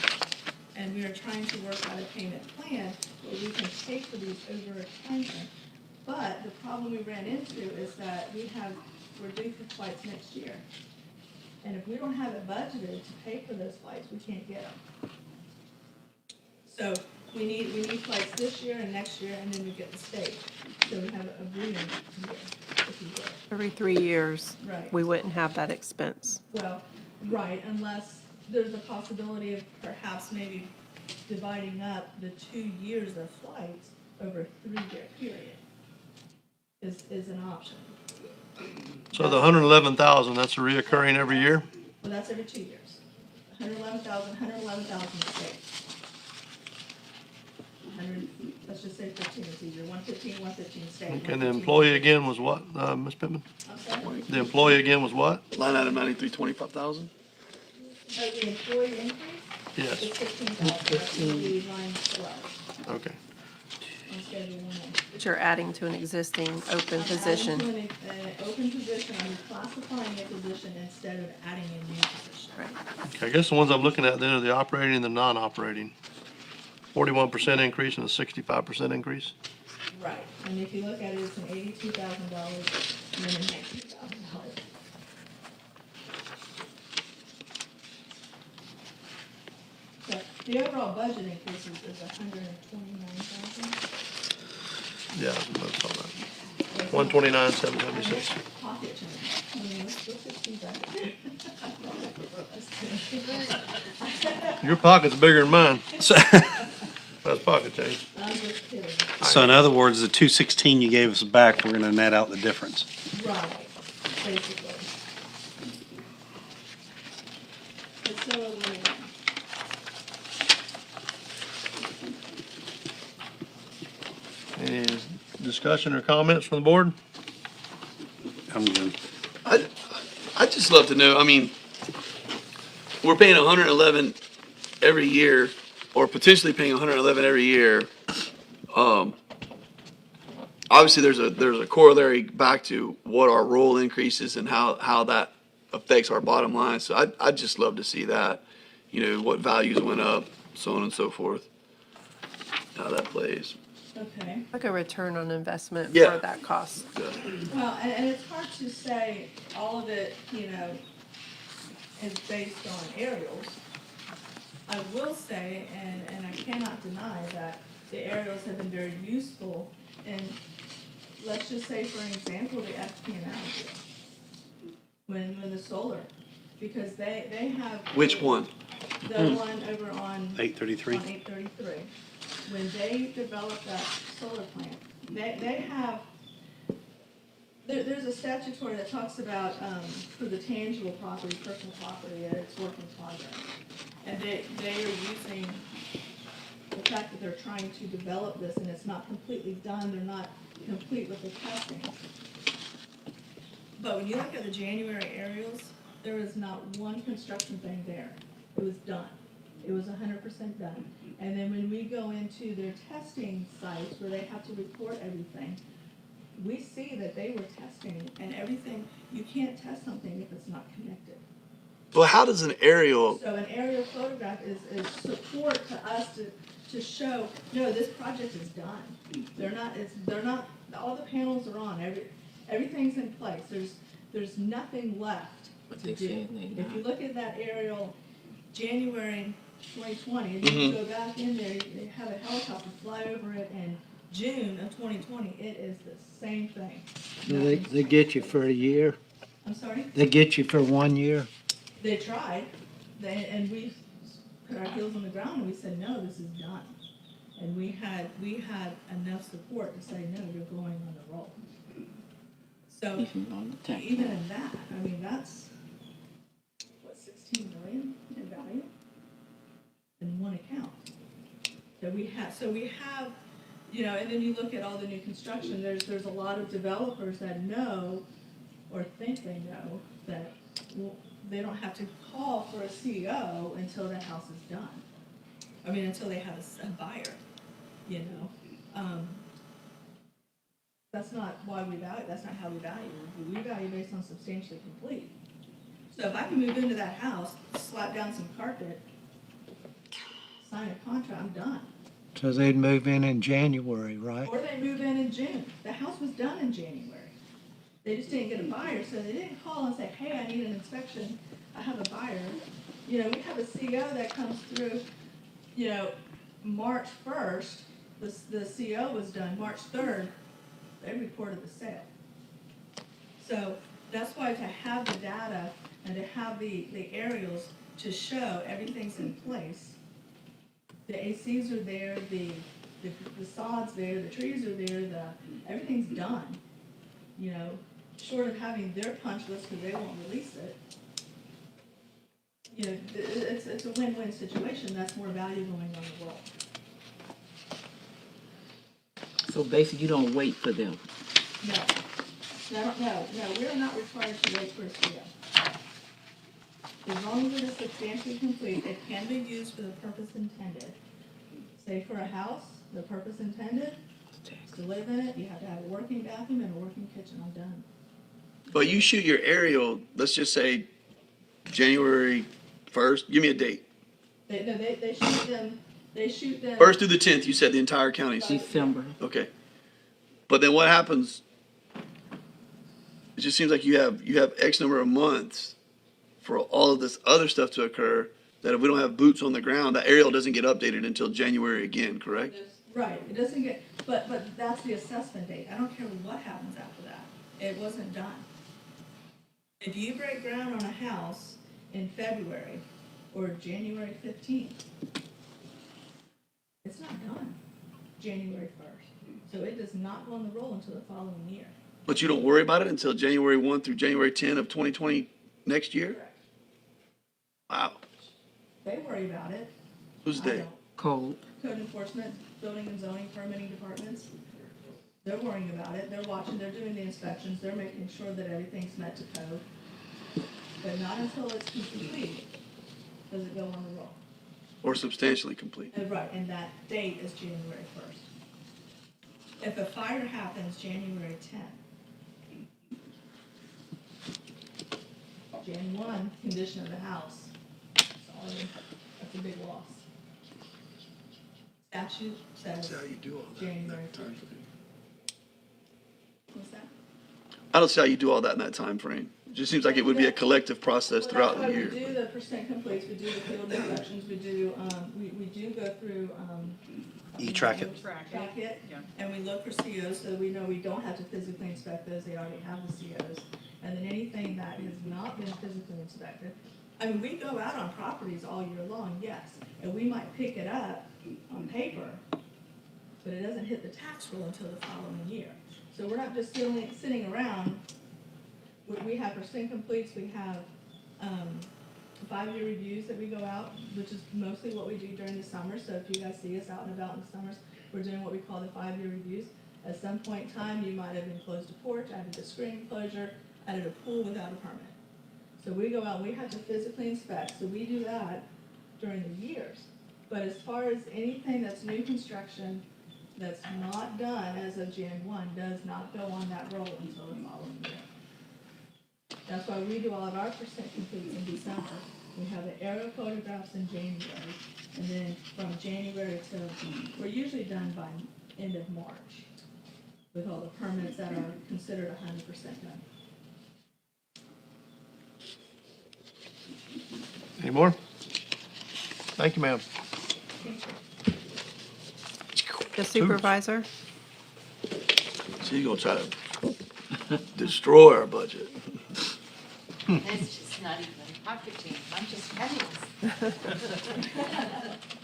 And we are trying to work out a payment plan where we can pay for these over time. But the problem we ran into is that we're due for flights next year. And if we don't have it budgeted to pay for those flights, we can't get them. So we need flights this year and next year, and then we get the state. So we have a breathing year, if you will. Every 3 years, Right. we wouldn't have that expense. Well, right, unless there's a possibility of perhaps maybe dividing up the 2 years of flights over a 3-year period is an option. so the 111,000, that's reoccurring every year? Well, that's every 2 years. 111,000 state. 100, let's just say 15 is easier. 115 state. And the employee again was what, Ms. Pittman? I'm sorry? The employee again was what? line item 9325,000. The employee increase Yes, is 15,000. That will be line 12 okay. on schedule 1A. But you're adding to an existing open I'm position. adding to an open position, I'm classifying a position instead of adding a new position. Right. Okay, I guess the ones I'm looking at then are the operating and the non-operating. 41% increase and a 65% increase. Right, and if you look at it, it's an $82,000 and then a $19,000. So the overall budget increase is $129,000. Yeah, that's all right. 129,776. Pocket change. I mean, let's just do that. Your pocket's bigger than mine. That's pocket change. I'm just kidding. So in other words, the 216 you gave us back, we're gonna net out the difference. Right, basically. It's so illuminating. Any discussion or comments from the board? I'm good. I'd just love to know, I mean, we're paying 111 every year, or potentially paying 111 every year. Obviously, there's a corollary back to what our role increases and how that affects our bottom line. So I'd just love to see that, what values went up, so on and so forth, how that plays. Okay. Like a return on investment Yeah. for that cost. Well, and it's hard to say all of it, is based on aerials. I will say, and I cannot deny that the aerials have been very useful in, let's just say, for an example, the FP&L. When the solar, because they have. Which one? The one over on. 833? On 833. When they developed that solar plant, they have, there's a statutory that talks about, for the tangible property, personal property, and it's work in progress. And they are using the fact that they're trying to develop this and it's not completely done, they're not complete with the testing. But when you look at the January aerials, there is not one construction thing there. It was done. It was 100% done. And then when we go into their testing sites where they have to report everything, we see that they were testing and everything, you can't test something if it's not connected. Well, how does an aerial, So an aerial photograph is support to us to show, no, this project is done. They're not, all the panels are on, everything's in place. There's nothing left to they do. said they If you look at that aerial, January 2020, and Mm-hmm. you go back in there, you have a helicopter fly over it in June of 2020, it is the same thing. They get you for a year? I'm sorry? They get you for 1 year? They tried, and we put our heels on the ground and we said, no, this is done. And we had enough support to say, no, you're going on the roll. So Even on the tax. even in that, I mean, that's, what, 16 million in value? In one account. So we have, and then you look at all the new construction, there's a lot of developers that know, or think they know, that, well, they don't have to call for a CEO until that house is done. I mean, until they have a buyer, That's not why we value, that's not how we value. We value based on substantially complete. So if I can move into that house, slap down some carpet, sign a contract, I'm done. So they'd move in January, right? Or they move in June. The house was done in January. They just didn't get a buyer, so they didn't call and say, hey, I need an inspection, I have a buyer. We have a CO that comes through, March 1st, the CO was done, March 3rd, they reported the sale. So that's why to have the data and to have the aerials to show everything's in place. The ACs are there, the sod's there, the trees are there, everything's done. Short of having their punch list because they won't release it. It's a win-win situation. That's more value going on the roll. So basically, you don't wait for them. No, we are not required to wait for a CO. As long as it is substantially complete, it can be used for the purpose intended. Say for a house, the purpose intended, to live in it, you have to have a working bathroom and a working kitchen, I'm done. but you shoot your aerial, let's just say January 1st, give me a date. They shoot them. 1st through the 10th, you said the entire county. December. Okay. But then what happens? It just seems like you have X number of months for all of this other stuff to occur, that if we don't have boots on the ground, that aerial doesn't get updated until January again, correct? Right, it doesn't get, but that's the assessment date. I don't care what happens after that. It wasn't done. If you break ground on a house in February or January 15th, it's not done January 1st. So it does not go on the roll until the following year. But you don't worry about it until January 1 through January 10 of 2020 next year? Correct. Wow. They worry about it. Who's I they? don't. Code. Code enforcement, building and zoning, permitting departments. They're worrying about it. They're watching, they're doing the inspections, they're making sure that everything's met to code. But not until it's complete does it go on the roll. Or substantially complete? Right, and that date is January 1st. If a fire happens January 10th, Jan 1, condition of the house, sorry, that's a big loss. Statute says That's how you do all that. January 1st. What's that? I don't see how you do all that in that time frame. It just seems like it would be a collective process throughout the year. Well, that's why we do the percent completes, we do the field inspections, we do, we do go through, E-track it. Track it, and we look for COs, so we know we don't have to physically inspect those, they already have the COs. And then anything that has not been physically inspected, I mean, we go out on properties all year long, yes, and we might pick it up on paper, but it doesn't hit the tax roll until the following year. So we're not just sitting around. We have percent completes, we have 5-year reviews that we go out, which is mostly what we do during the summer. So if you guys see us out and about in the summers, we're doing what we call the 5-year reviews. At some point in time, you might have enclosed a porch, added a screen enclosure, added a pool without a permit. So we go out, we have to physically inspect, so we do that during the years. But as far as anything that's new construction, that's not done as of Jan 1, does not go on that roll until the following year. That's why we do all of our percent completes in December. We have the aerial photographs in January, and then from January till, we're usually done by end of March with all the permits that are considered 100% done. Any more? Thank you, ma'am. The supervisor? So you're gonna try to destroy our budget. It's just not even pocket change, I'm just pennies. Let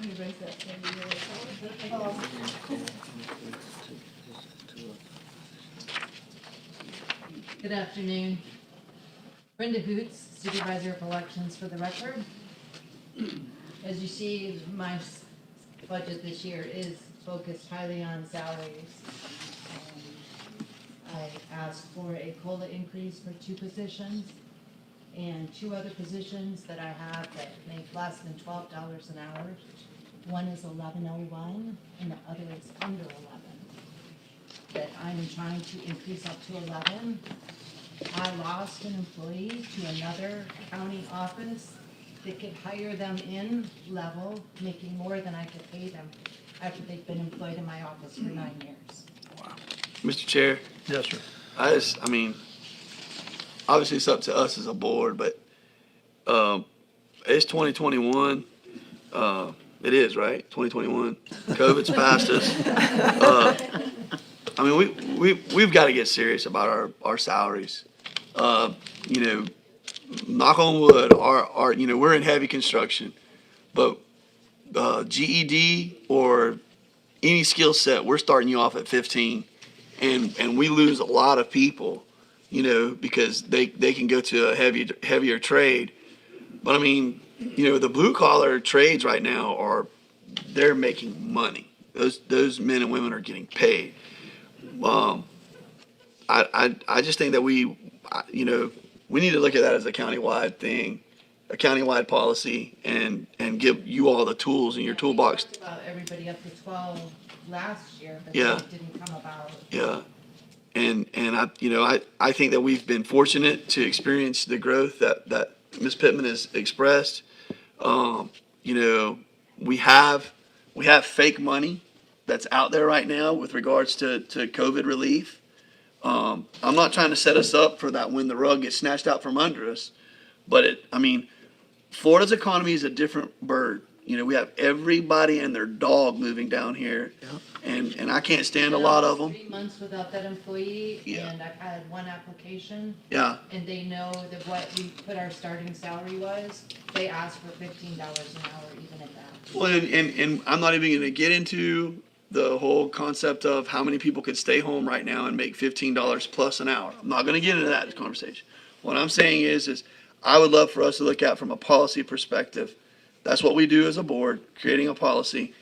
me raise that maybe. Good afternoon. Brenda Hoots, Supervisor of Elections for the record. As you see, my budget this year is focused highly on salaries. I asked for a COLA increase for 2 positions and 2 other positions that I have that make less than $12 an hour. One is 11.01 and the other is under 11. That I'm trying to increase up to 11. I lost an employee to another county office that could hire them in level, making more than I could pay them after they've been employed in my office for 9 years. Mr. Chair, Yes, sir. I mean, obviously it's up to us as a board, but, it's 2021. It is, right? 2021. COVID's past us. I mean, we've got to get serious about our salaries. You know, knock on wood, you know, we're in heavy construction, but, GED or any skill set, we're starting you off at 15. And we lose a lot of people, you know, because they can go to a heavier trade. But I mean, you know, the blue collar trades right now they're making money. Those men and women are getting paid. I just think that you know, we need to look at that as a countywide thing, a countywide policy, and give you all the tools in your toolbox. We talked about everybody up to 12 last year, but Yeah. that didn't come about. Yeah. And I think that we've been fortunate to experience the growth that Ms. Pittman has expressed. You know, we have fake money that's out there right now with regards to COVID relief. I'm not trying to set us up for that when the rug gets snatched out from under us, but Florida's economy is a different bird. We have everybody and their dog moving down here, and I can't stand a lot of them. 3 months without that employee, Yeah. and I've had one application, Yeah, and they know that what we put our starting salary was. They asked for $15 an hour, even at that. well, and I'm not even gonna get into the whole concept of how many people could stay home right now and make $15 plus an hour. I'm not gonna get into that conversation. What I'm saying is I would love for us to look at from a policy perspective. That's what we do as a board, creating a policy,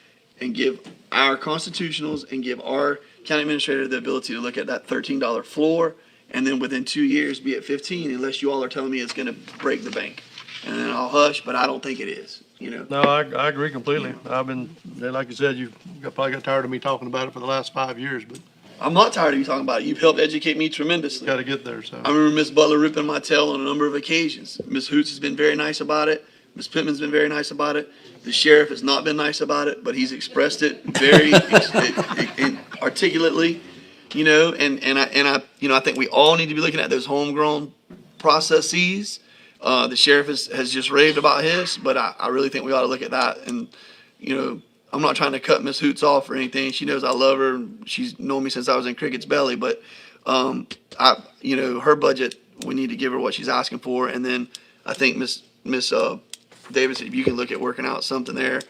and give our constitutionals and give our county administrator the ability to look at that $13 floor, and then within 2 years be at 15, unless you all are telling me it's gonna break the bank. And then I'll hush, but I don't think it is, No, I agree completely. Like you said, you probably got tired of me talking about it for the last 5 years, but I'm not tired of you talking about it. You've helped educate me tremendously. got to get there, so. I remember Miss Butler ripping my tail on a number of occasions. Miss Hoots has been very nice about it. Miss Pittman's been very nice about it. The sheriff has not been nice about it, but he's expressed it very articulately, I think we all need to be looking at those homegrown processes. The sheriff has just raved about his, but I really think we ought to look at that. And, I'm not trying to cut Miss Hoots off or anything. She knows I love her. She's known me since I was in Cricket's belly, but, her budget, we need to give her what she's asking for. And then I think Miss Davis, if you can look at working out something there,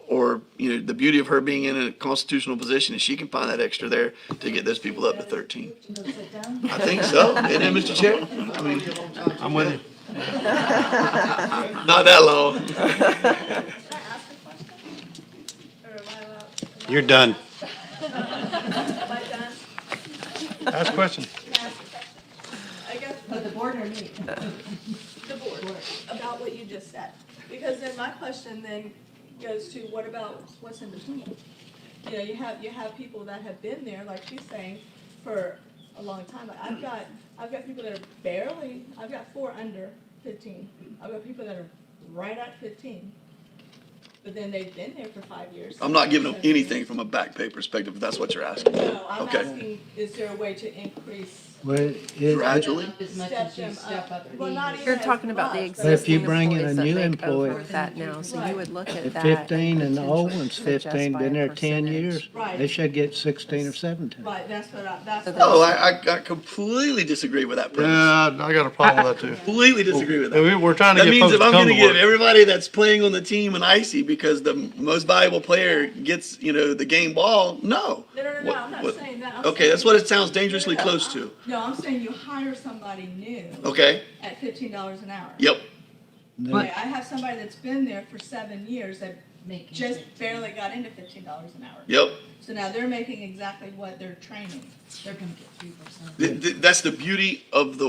or, the beauty of her being in a constitutional position is she can find that extra there to get those people up to 13. Go sit down. I think so, isn't it, Mr. Chair? I'm with you. Not that long. Can I ask a question? Or am I allowed? You're done. Am I done? Ask a question. Can I ask a question? I guess But the board or me? the board, about what you just said. Because then my question then goes to, what about what's in between? You have people that have been there, like she's saying, for a long time. I've got people that are I've got 4 under 15. I've got people that are right at 15. But then they've been there for 5 years. I'm not giving them anything from a back pay perspective, if that's what you're asking. No, I'm Okay. asking, is there a way to increase? Well, Gradually. As much as you step up. Well, not even You're as talking about the much, but- If you existing bring in a employees that new make over employee- that now, so you would look at At that. 15 and the potentially old one's adjust 15, by been a there 10 percentage. years, Right. they should get 16 or 17. Right, that's So what No, I completely disagree with that premise. Yeah, I got a problem with that too. Completely disagree with that. We're trying to That get means folks if to I'm come gonna to give work. everybody that's playing on the team an icy because the most valuable player gets, the game ball, no. No, What- I'm not what- saying that. I'm Okay, saying- that's what it sounds dangerously close to. No, I'm saying you hire somebody new Okay, at $15 an hour. yep, Okay, I have somebody that's been there for 7 years that Making just sense. barely got into $15 an hour. yep. So now they're making exactly what they're training. They're gonna get 3%. That's the beauty of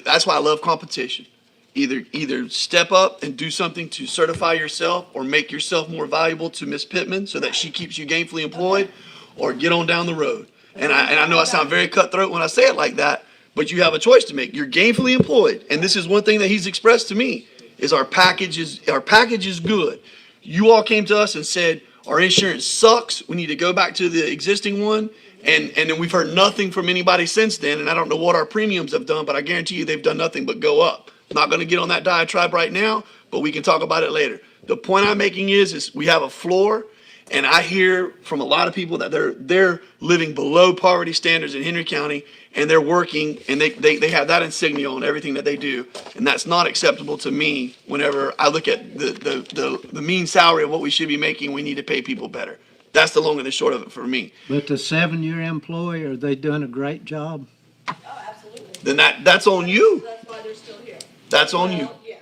that's why I love competition. Either step up and do something to certify yourself or make yourself more valuable to Miss Pittman so that she keeps you gainfully employed, or get on down the road. And I know I sound very cutthroat when I say it like that, but you have a choice to make. You're gainfully employed, and this is one thing that he's expressed to me, is our package is good. You all came to us and said, our insurance sucks, we need to go back to the existing one, and then we've heard nothing from anybody since then, and I don't know what our premiums have done, but I guarantee you they've done nothing but go up. Not gonna get on that diatribe right now, but we can talk about it later. The point I'm making is we have a floor, and I hear from a lot of people that they're living below poverty standards in Henry County, and they're working, and they have that insignia on everything that they do, and that's not acceptable to me. Whenever I look at the mean salary of what we should be making, we need to pay people better. That's the long and the short of it for me. But the 7-year employee, are they doing a great job? Oh, absolutely. Then that's on you. That's why they're still here. That's on you. Well, yes.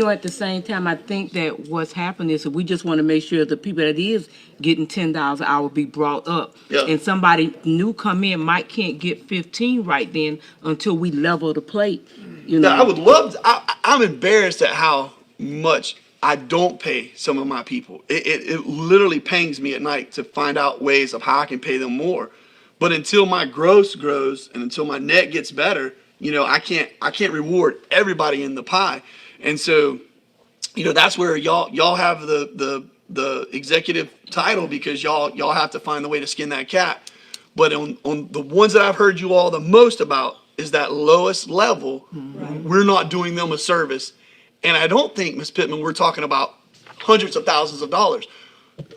At the same time, I think that what's happening is that we just want to make sure the people that is getting $10 an hour be brought up. Yeah. And somebody new come in might can't get 15 right then until we level the plate, Now, I would love to, I'm embarrassed at how much I don't pay some of my people. It literally pains me at night to find out ways of how I can pay them more. But until my gross grows and until my net gets better, I can't reward everybody in the pie. And so, that's where y'all have the the executive title because y'all have to find the way to skin that cat. But on the ones that I've heard you all the most about is that lowest level. We're not doing them a service. And I don't think, Ms. Pittman, we're talking about hundreds of thousands of dollars.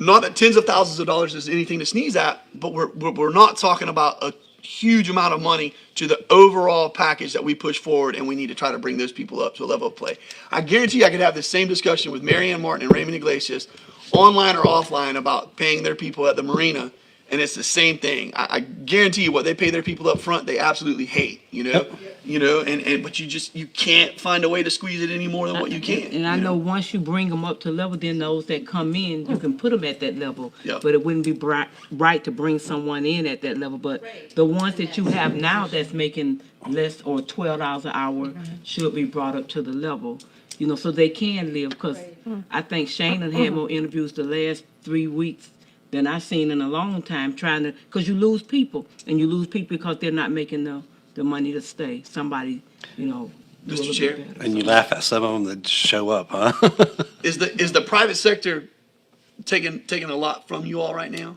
Not that tens of thousands of dollars is anything to sneeze at, but we're not talking about a huge amount of money to the overall package that we push forward, and we need to try to bring those people up to a level of play. I guarantee you I could have this same discussion with Mary Ann Martin and Raymond Iglesias, online or offline, about paying their people at the marina, and it's the same thing. I guarantee you what they pay their people up front, they absolutely hate, you know? You know, but you can't find a way to squeeze it any more than what you can. And I you know once you bring them up to level, then those that come in, you can put them at that level. But it wouldn't be right to bring someone in at that level. But the ones that you have now that's making less or $12 an hour should be brought up to the level, you know, so they can live. Because I think Shane had more interviews the last 3 weeks than I've seen in a long time because you lose people. And you lose people because they're not making the money to stay. Somebody, you know. Mr. Chair. And you laugh at some of them that show up, huh? Is the private sector taking a lot from you all right now,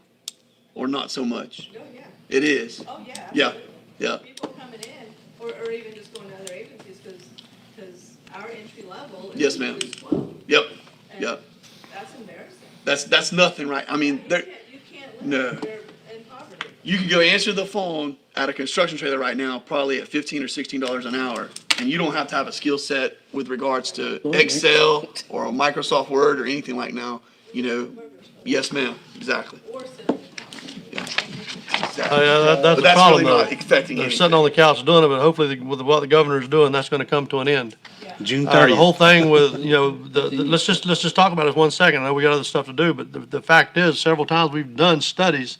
or not so much? Oh, yeah. It is. Oh, yeah. Yeah, yeah. People coming in, or even just going to other agencies, because our entry level Yes, is ma'am. 12. Yep, And yep. That's embarrassing. That's nothing, right? I mean, You can't no. live, you're in poverty. You can go answer the phone at a construction trailer right now, probably at $15 or $16 an hour, and you don't have to have a skill set with regards to Excel or a Microsoft Word or anything like now. You know, yes, ma'am, exactly. Or sitting. Yeah. Oh, Exactly. yeah, that's But the that's problem, really though. not affecting They're anything. sitting on the couch doing it, but hopefully with what the governor's doing, that's gonna come to an end. June The 30th. whole thing with, you know, let's just talk about it 1 second. I know we got other stuff to do, but the fact is, several times we've done studies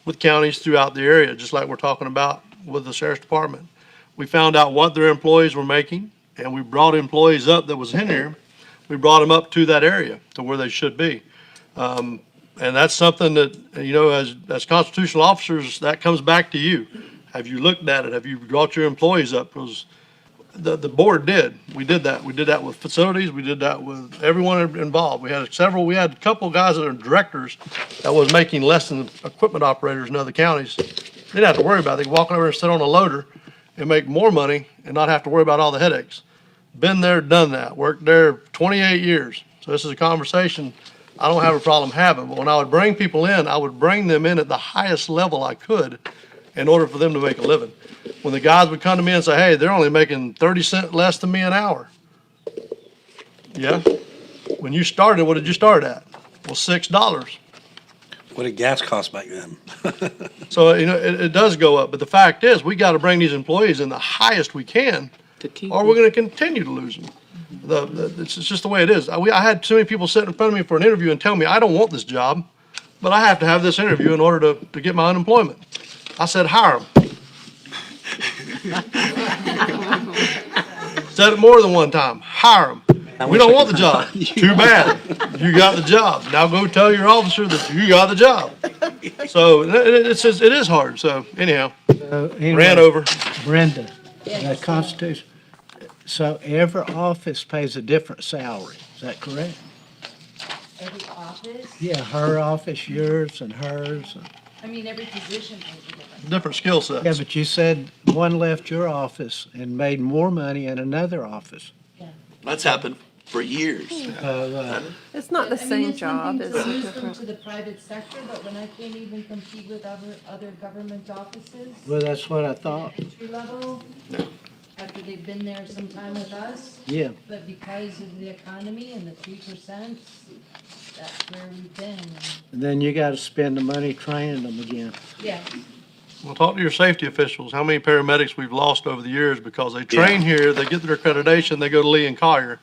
with counties throughout the area, just like we're talking about with the sheriff's department. We found out what their employees were making, and we brought employees up that was in here. We brought them up to that area, to where they should be. And that's something that, you know, as constitutional officers, that comes back to you. Have you looked at it? Have you brought your employees up? Because the board did. We did that. We did that with facilities. We did that with everyone involved. We had a couple guys that are directors that was making less than equipment operators in other counties. They didn't have to worry about it. They could walk over and sit on a loader and make more money and not have to worry about all the headaches. Been there, done that. Worked there 28 years. So this is a conversation I don't have a problem having. But when I would bring people in, I would bring them in at the highest level I could in order for them to make a living. When the guys would come to me and say, hey, they're only making 30 cents less than me an hour. Yeah. When you started, what did you start at? Well, $6. What did gas cost back then? So, you know, it does go up. But the fact is, we got to bring these employees in the highest we can, To keep or we're going to continue to lose them. It's just the way it is. I had too many people sitting in front of me for an interview and tell me, I don't want this job, but I have to have this interview in order to get my unemployment. I said, hire them. Said it more than one time. Hire them. We don't want the job. Too bad. You got the job. Now go tell your officer that you got the job. So it is hard. So anyhow, Anyway, ran over. Brenda, the Constitution, so every office pays a different salary, is that correct? Every office, Yeah, her office, yours, and hers. I mean, every position pays a different. Different skill Yeah, sets. but you said one left your office and made more money in another office. That's happened for years. It's not the I mean, same it's one job, thing it's to lose them different. to the private sector, but when I can't even compete with other government offices. Well, that's what I thought. Entry level, after they've been there some time with us, Yeah, but because of the economy and the 3%, that's where we've been. and then you gotta spend the money training them again. Yeah, Well, talk to your safety officials. How many paramedics we've lost over the years because they train here, they get their accreditation, they go to Lee and Collier.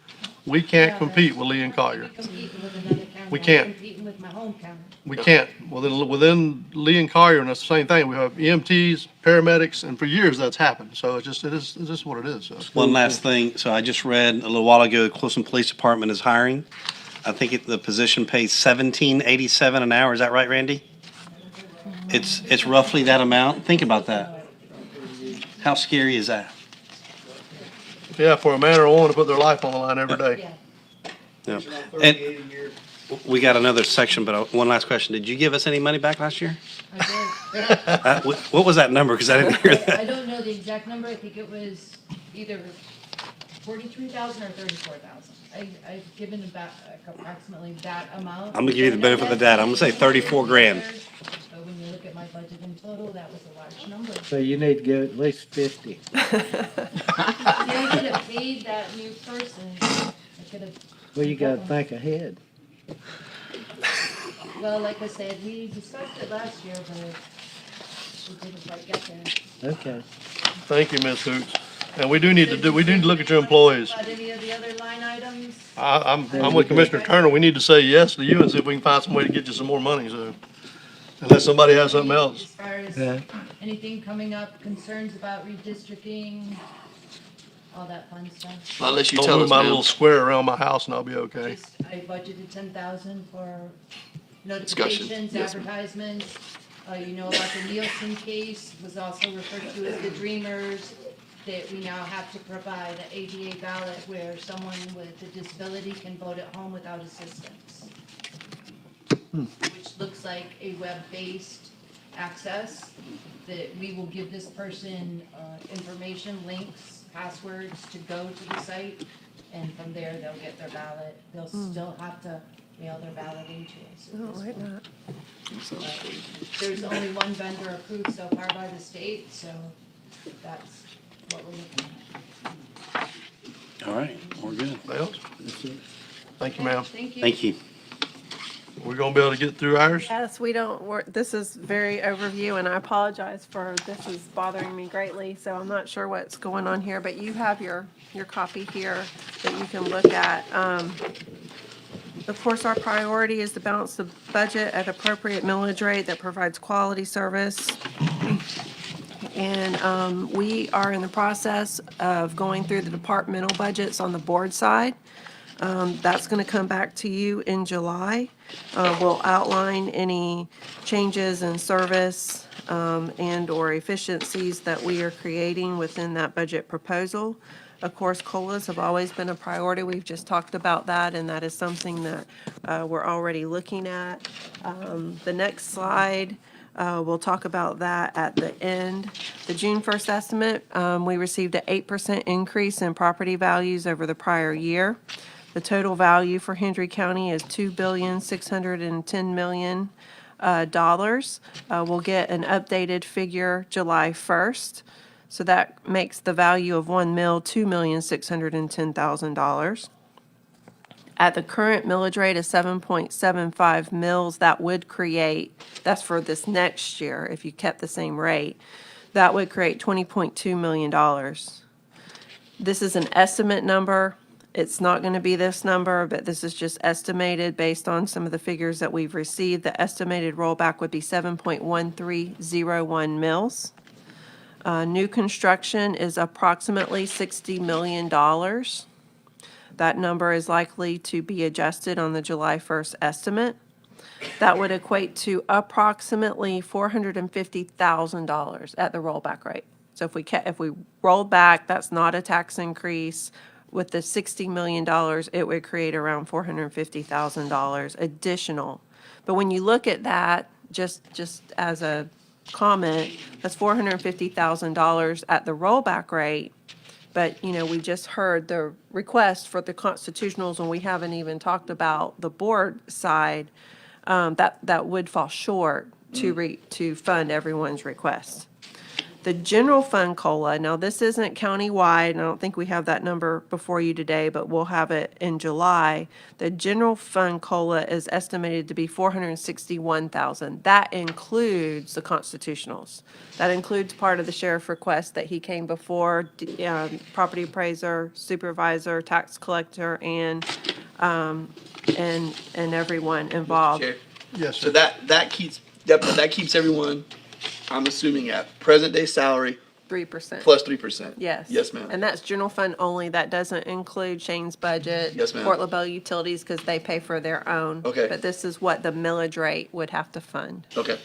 We can't compete with Lee and Collier. competing with another county. We can't. I'm competing with my home county. We can't. Within Lee and Collier, and that's the same thing. We have EMTs, paramedics, and for years that's happened. So it's just what it is. So. One last thing. So I just read a little while ago, Clemson Police Department is hiring. I think the position pays $17.87 an hour. Is that right, Randy? It's roughly that amount. Think about that. How scary is that? Yeah, for a man or a woman to put their life on the line every day. Yeah. Yeah. It's around And- 38 a year. We got another section, but one last question. Did you give us any money back last year? I did. What was that number? Because I didn't hear that. I don't know the exact number, I think it was either 43,000 or 34,000. I've given about approximately that amount. I'm gonna give you the benefit of the doubt. I'm gonna say 34 grand. But when you look at my budget in total, that was a large number. So you need to give at least 50. See, I could have paid that new person, I could have. Well, you gotta think ahead. Well, like I said, we discussed it last year, but we didn't quite get there. Okay. Thank you, Ms. Hoots. And we do need to look at your employees. About any of the other line items? I'm with Commissioner Turner. We need to say yes to you and see if we can find some way to get you some more money, so. Unless somebody has something As else. far as Yeah. anything coming up, concerns about redistricting, all that fun stuff. Unless you Don't tell move us, my ma'am. little square around my house and I'll be okay. Just, I budgeted 10,000 for Discussion. notifications, Yes, ma'am. advertisements. You know about the Nielsen case, was also referred to as the Dreamers, that we now have to provide an ADA ballot where someone with a disability can vote at home without assistance. Which looks like a web-based access, that we will give this person information, links, passwords to go to the site, and from there, they'll get their ballot. They'll still have to mail their ballot into us. I don't like that. There's only one vendor approved so far by the state, so that's what we're looking at. All right, we're good. Anybody else? Thank you, ma'am. Thank you. Thank you. We're gonna be able to get through ours? Yes, this is very overview, and I apologize for, this is bothering me greatly, so I'm not sure what's going on here, but you have your copy here that you can look at. Of course, our priority is to balance the budget at appropriate millage rate that provides quality service. And we are in the process of going through the departmental budgets on the board side. That's going to come back to you in July. We'll outline any changes in service and/or efficiencies that we are creating within that budget proposal. Of course, COLAs have always been a priority. We've just talked about that, and that is something that we're already looking at. The next slide, we'll talk about that at the end. The June 1st estimate, we received an 8% increase in property values over the prior year. The total value for Hendry County is $2,610,000,000. We'll get an updated figure July 1st. So that makes the value of $2,610,000. At the current millage rate of 7.75 mils, that would create, that's for this next year, if you kept the same rate, that would create $20.2 million. This is an estimate number. It's not going to be this number, but this is just estimated based on some of the figures that we've received. The estimated rollback would be 7.1301 mils. New construction is approximately $60 million. That number is likely to be adjusted on the July 1st estimate. That would equate to approximately $450,000 at the rollback rate. So if we rolled back, that's not a tax increase. With the $60 million, it would create around $450,000 additional. But when you look at that, just as a comment, that's $450,000 at the rollback rate. But, we just heard the request for the constitutionals, and we haven't even talked about the board side, that would fall short to fund everyone's request. The general fund COLA, now this isn't countywide, and I don't think we have that number before you today, but we'll have it in July. The general fund COLA is estimated to be $461,000. That includes the constitutionals. That includes part of the sheriff request that he came before, property appraiser, supervisor, tax collector, and everyone involved. Chair. Yes, So sir. that keeps everyone, I'm assuming, at present day salary 3%. plus 3%. Yes. Yes, ma'am. And that's general fund only. That doesn't include Shane's budget. Yes, ma'am. Fort LaBelle Utilities, because they pay for their own. Okay. But this is what the millage rate would have to fund. Okay.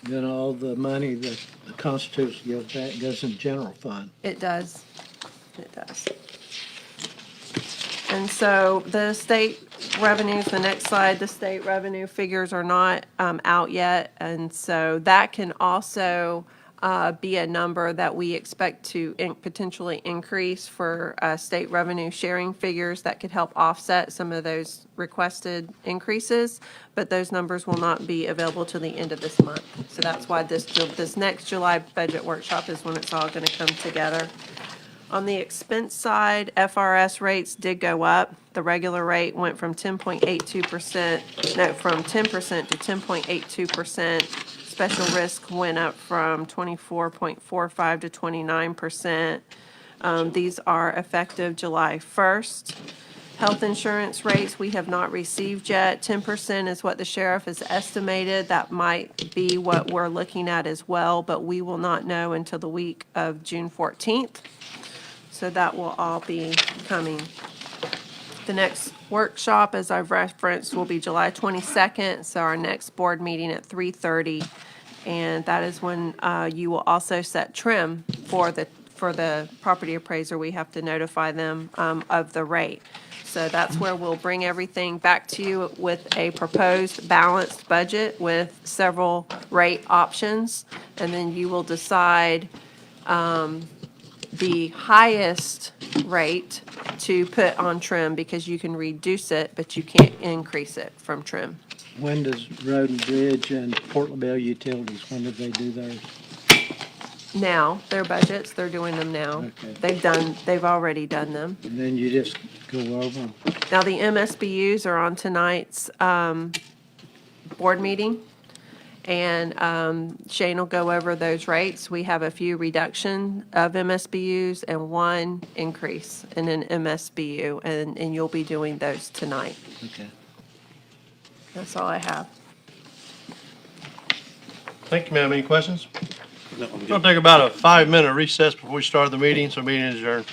Then all the money that the Constitution gives back goes in general fund. It does. It does. And so the state revenues, the next slide, the state revenue figures are not out yet. And so that can also be a number that we expect to potentially increase for state revenue sharing figures that could help offset some of those requested increases. But those numbers will not be available till the end of this month. So that's why this next July budget workshop is when it's all going to come together. On the expense side, FRS rates did go up. The regular rate went from 10.82%, no, from 10% to 10.82%. Special risk went up from 24.45 to 29%. These are effective July 1st. Health insurance rates, we have not received yet. 10% is what the sheriff has estimated. That might be what we're looking at as well, but we will not know until the week of June 14th. So that will all be coming. The next workshop, as I've referenced, will be July 22nd. So our next board meeting at 3:30. And that is when you will also set trim for the property appraiser. We have to notify them of the rate. So that's where we'll bring everything back to you with a proposed balanced budget with several rate options. And then you will decide the highest rate to put on trim, because you can reduce it, but you can't increase it from trim. When does Road and Bridge and Portland Bell Utilities, when did they do theirs? Now, their budgets, they're doing them now. Okay. They've already done them. And then you just go over them? Now, the MSBU's are on tonight's board meeting, and Shane will go over those rates. We have a few reduction of MSBU's and one increase in an MSBU, and you'll be doing those tonight. Okay. That's all I have. Thank you, ma'am. Any questions? No, I'm We're good. going to take about a 5-minute recess before we start the meeting, so meeting is adjourned.